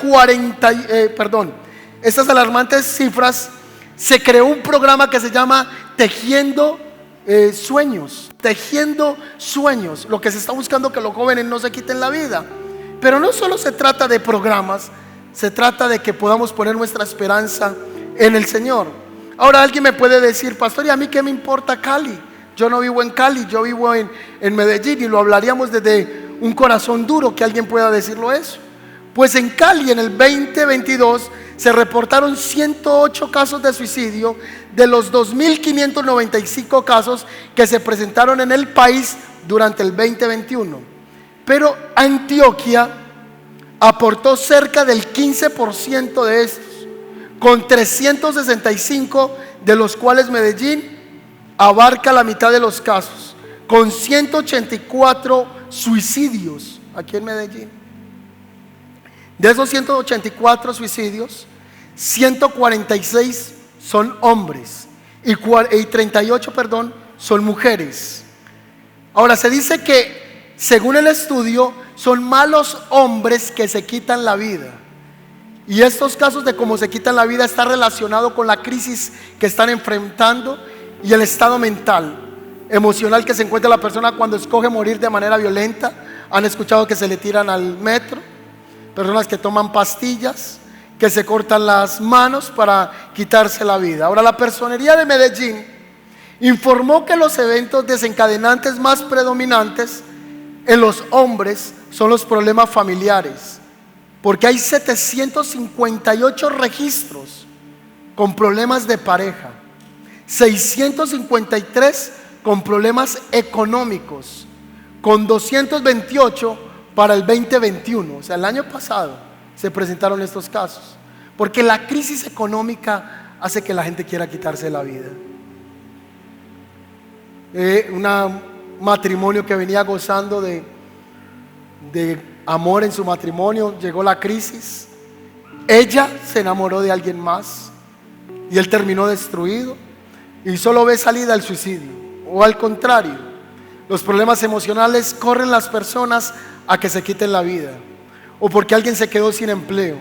estas alarmantes cifras, se creó un programa que se llama Tejiendo Sueños. Tejiendo Sueños. Lo que se está buscando es que los jóvenes no se quiten la vida. Pero no solo se trata de programas, se trata de que podamos poner nuestra esperanza en el Señor. Ahora alguien me puede decir: pastor, ¿y a mí qué me importa Cali? Yo no vivo en Cali, yo vivo en Medellín. Y lo hablaríamos desde un corazón duro que alguien pueda decirlo eso. Pues en Cali en el 2022 se reportaron 108 casos de suicidio de los 2.595 casos que se presentaron en el país durante el 2021. Pero Antioquia aportó cerca del 15% de estos, con 365, de los cuales Medellín abarca la mitad de los casos, con 184 suicidios aquí en Medellín. De esos 184 suicidios, 146 son hombres y 38, son mujeres. Ahora se dice que, según el estudio, son malos hombres que se quitan la vida. Y estos casos de cómo se quitan la vida está relacionado con la crisis que están enfrentando y el estado mental, emocional que se encuentra la persona cuando escoge morir de manera violenta. Han escuchado que se le tiran al metro, personas que toman pastillas, que se cortan las manos para quitarse la vida. Ahora, la Personería de Medellín informó que los eventos desencadenantes más predominantes en los hombres son los problemas familiares, porque hay 758 registros con problemas de pareja, 653 con problemas económicos, con 228 para el 2021. O sea, el año pasado se presentaron estos casos, porque la crisis económica hace que la gente quiera quitarse la vida. Un matrimonio que venía gozando de amor en su matrimonio, llegó la crisis. Ella se enamoró de alguien más y él terminó destruido y solo ve salida al suicidio. O al contrario, los problemas emocionales corren las personas a que se quiten la vida, o porque alguien se quedó sin empleo,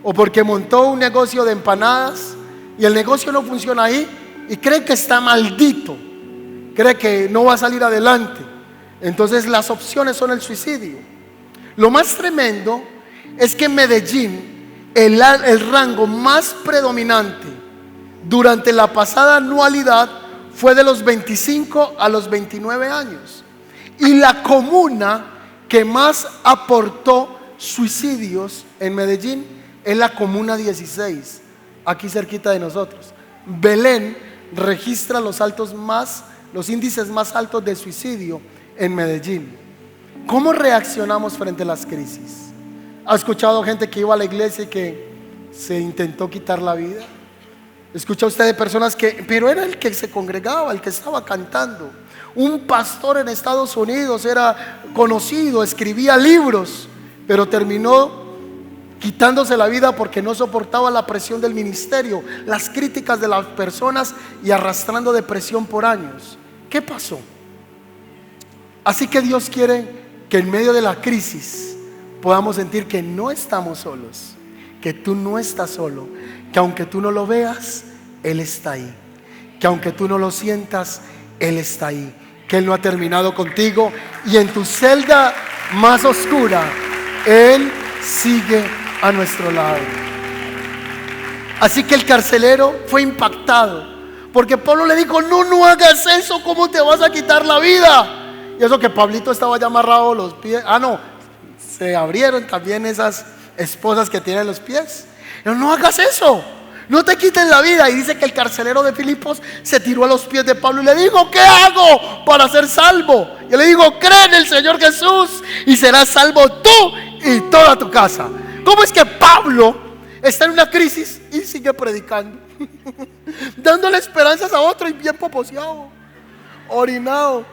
o porque montó un negocio de empanadas y el negocio no funciona ahí y cree que está maldito, cree que no va a salir adelante. Entonces las opciones son el suicidio. Lo más tremendo es que en Medellín el rango más predominante durante la pasada anualidad fue de los 25 a los 29 años, y la comuna que más aportó suicidios en Medellín es la comuna 16, aquí cerquita de nosotros. Belén registra los índices más altos de suicidio en Medellín. ¿Cómo reaccionamos frente a las crisis? ¿Ha escuchado gente que iba a la iglesia y que se intentó quitar la vida? ¿Escucha usted de personas pero era el que se congregaba, el que estaba cantando? Un pastor en Estados Unidos era conocido, escribía libros, pero terminó quitándose la vida porque no soportaba la presión del ministerio, las críticas de las personas y arrastrando depresión por años. ¿Qué pasó? Así que Dios quiere que en medio de la crisis podamos sentir que no estamos solos, que tú no estás solo, que aunque tú no lo veas, Él está ahí, que aunque tú no lo sientas, Él está ahí, que Él no ha terminado contigo, y en tu celda más oscura Él sigue a nuestro lado. Así que el carcelero fue impactado, porque Pablo le dijo: no hagas eso, ¿cómo te vas a quitar la vida? Y eso que Pablito estaba ya amarrado los pies. Se abrieron también esas esposas que tienen los pies. No hagas eso, no te quites la vida. Y dice que el carcelero de Filipos se tiró a los pies de Pablo y le dijo: ¿qué hago para ser salvo? Y le dijo: cree en el Señor Jesús y serás salvo tú y toda tu casa. ¿Cómo es que Pablo está en una crisis y sigue predicando? Dándole esperanzas a otro, y bien poposeado, orinado,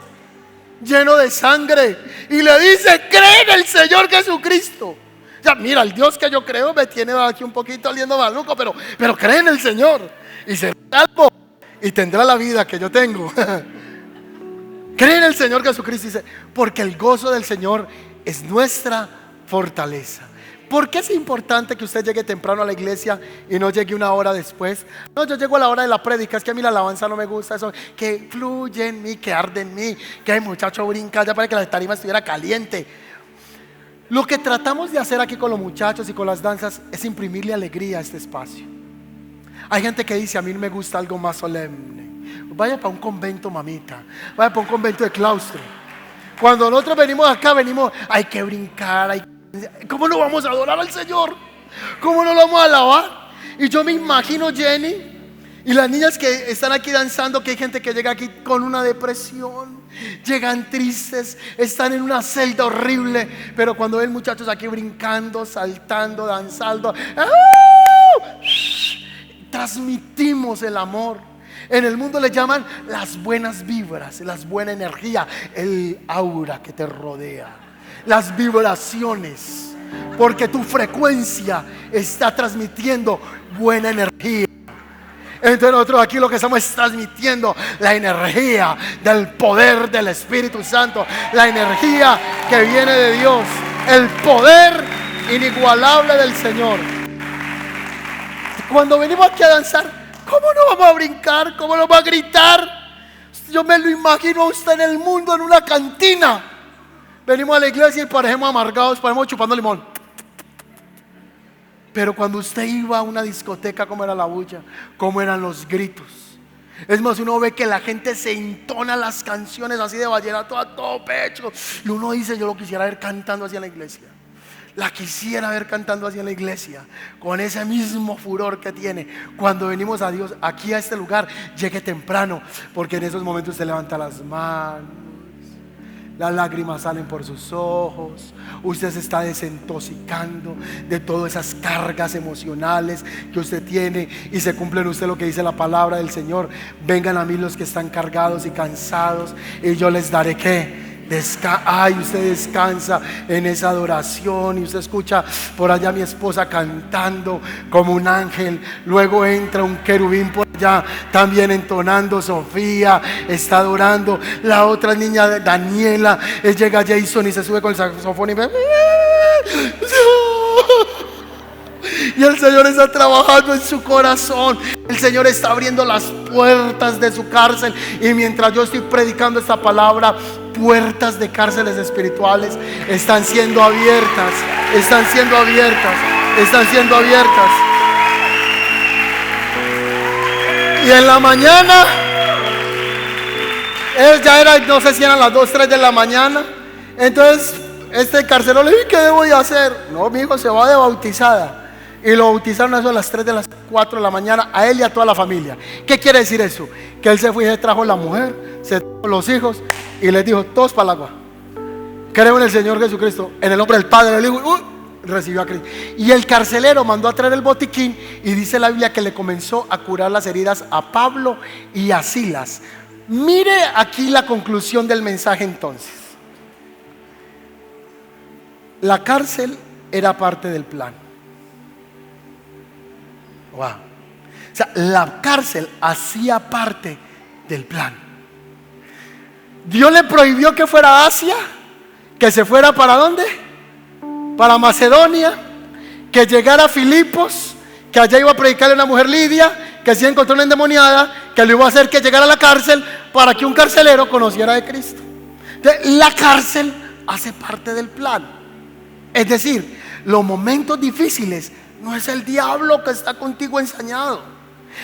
lleno de sangre, y le dice: cree en el Señor Jesucristo. O sea, mira, el Dios que yo creo me tiene aquí un poquito oliendo maluco, pero cree en el Señor y será salvo y tendrá la vida que yo tengo. Cree en el Señor Jesucristo, dice, porque el gozo del Señor es nuestra fortaleza. ¿Por qué es importante que usted llegue temprano a la iglesia y no llegue una hora después? No, yo llego a la hora de la prédica. Es que a mí la alabanza no me gusta, eso que fluye en mí, que arde en mí, que el muchacho brinca ya para que la tarima estuviera caliente. Lo que tratamos de hacer aquí con los muchachos y con las danzas es imprimirle alegría a este espacio. Hay gente que dice: a mí me gusta algo más solemne. Vaya para un convento, mamita, vaya para un convento de claustro. Cuando nosotros venimos acá, hay que brincar, ¿cómo no vamos a adorar al Señor? ¿Cómo no lo vamos a alabar? Y yo me imagino Jenny y las niñas que están aquí danzando, que hay gente que llega aquí con una depresión, llegan tristes, están en una celda horrible, pero cuando ven muchachos aquí brincando, saltando, danzando, transmitimos el amor. En el mundo le llaman las buenas vibras, las buena energía, el aura que te rodea, las vibraciones, porque tu frecuencia está transmitiendo buena energía. Entonces nosotros aquí lo que estamos es transmitiendo la energía del poder del Espíritu Santo, la energía que viene de Dios, el poder inigualable del Señor. Cuando venimos aquí a danzar, ¿cómo no vamos a brincar? ¿Cómo no vamos a gritar? Yo me lo imagino a usted en el mundo, en una cantina. Venimos a la iglesia y parecemos amargados, parecemos chupando limón. Pero cuando usted iba a una discoteca, ¿cómo era la bulla? ¿Cómo eran los gritos? Es más, uno ve que la gente se entona las canciones así de vallenato a todo pecho, y uno dice: yo lo quisiera ver cantando así en la iglesia. La quisiera ver cantando así en la iglesia, con ese mismo furor que tiene cuando venimos a Dios aquí a este lugar. Llegue temprano, porque en esos momentos usted levanta las manos, Las lágrimas salen por sus ojos. Usted se está desintoxicando de todas esas cargas emocionales que usted tiene, y se cumple en usted lo que dice la palabra del Señor: vengan a mí los que están cargados y cansados, y yo les daré ¿qué? Usted descansa en esa adoración, y usted escucha por allá a mi esposa cantando como un ángel. Luego entra un querubín por allá también entonando. Sofía está adorando. La otra niña, Daniela, llega Jason y se sube con el saxofón y ve. Y el Señor está trabajando en su corazón. El Señor está abriendo las puertas de su cárcel. Y mientras yo estoy predicando esta palabra, puertas de cárceles espirituales están siendo abiertas. Están siendo abiertas. Están siendo abiertas. Y en la mañana, ya era, no sé si eran las 2, 3 de la mañana. Entonces este carcelero le dije: ¿qué debo de hacer? No, mi hijo se va de bautizada. Y lo bautizaron a eso a las 3 de las 4 de la mañana, a él y a toda la familia. ¿Qué quiere decir eso? Que él se fue y se trajo la mujer, se trajo los hijos y les dijo: todos para el agua. Creo en el Señor Jesucristo, en el nombre del Padre, del Hijo, recibió a Cristo. Y el carcelero mandó a traer el botiquín, y dice la Biblia que le comenzó a curar las heridas a Pablo y a Silas. Mire aquí la conclusión del mensaje entonces. La cárcel era parte del plan. Wow. O sea, la cárcel hacía parte del plan. Dios le prohibió que fuera a Asia, que se fuera ¿para dónde? Para Macedonia, que llegara a Filipos, que allá iba a predicarle a una mujer Lidia, que se encontró una endemoniada, que le iba a hacer que llegara a la cárcel para que un carcelero conociera de Cristo. Entonces, la cárcel hace parte del plan. Es decir, los momentos difíciles no es el diablo que está contigo ensañado.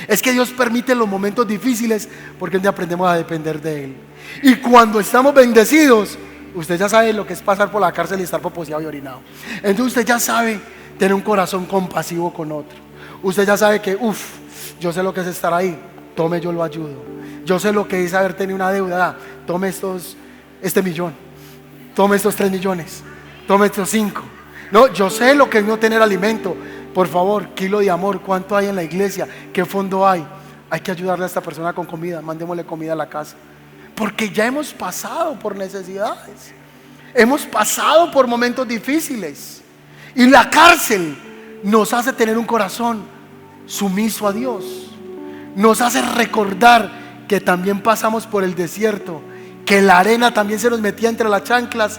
Es que Dios permite los momentos difíciles porque donde aprendemos a depender de Él. Y cuando estamos bendecidos, usted ya sabe lo que es pasar por la cárcel y estar poposeado y orinado. Entonces usted ya sabe tener un corazón compasivo con otro. Usted ya sabe que, yo sé lo que es estar ahí, tome, yo lo ayudo. Yo sé lo que es haber tenido una deuda, tome este millón, tome estos 3 millones, tome estos 5. No, yo sé lo que es no tener alimento. Por favor, kilo de amor, ¿cuánto hay en la iglesia? ¿Qué fondo hay? Hay que ayudarle a esta persona con comida, mandémosle comida a la casa. Porque ya hemos pasado por necesidades, hemos pasado por momentos difíciles. Y la cárcel nos hace tener un corazón sumiso a Dios. Nos hace recordar que también pasamos por el desierto, que la arena también se nos metía entre las chanclas,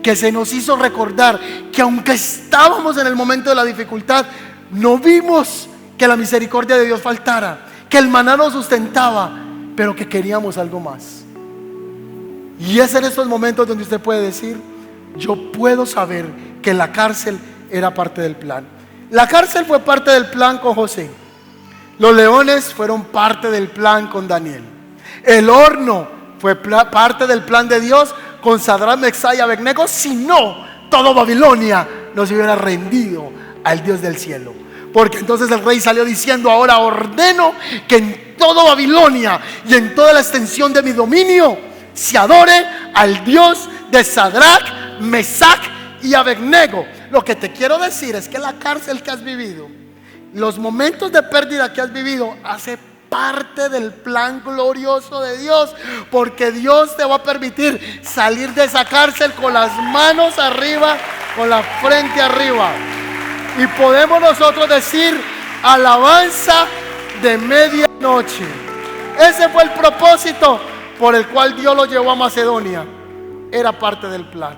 que se nos hizo recordar que aunque estábamos en el momento de la dificultad, no vimos que la misericordia de Dios faltara, que el maná nos sustentaba, pero que queríamos algo más. Y es en estos momentos donde usted puede decir: yo puedo saber que la cárcel era parte del plan. La cárcel fue parte del plan con José. Los leones fueron parte del plan con Daniel. El horno fue parte del plan de Dios con Sadrach, Mesach y Abednego. Si no, todo Babilonia no se hubiera rendido al Dios del cielo. Porque entonces el rey salió diciendo: ahora ordeno que en todo Babilonia y en toda la extensión de mi dominio se adore al Dios de Sadrach, Mesach y Abednego. Lo que te quiero decir es que la cárcel que has vivido, los momentos de pérdida que has vivido, hace parte del plan glorioso de Dios, porque Dios te va a permitir salir de esa cárcel con las manos arriba, con la frente arriba, y podemos nosotros decir: alabanza de medianoche. Ese fue el propósito por el cual Dios lo llevó a Macedonia. Era parte del plan.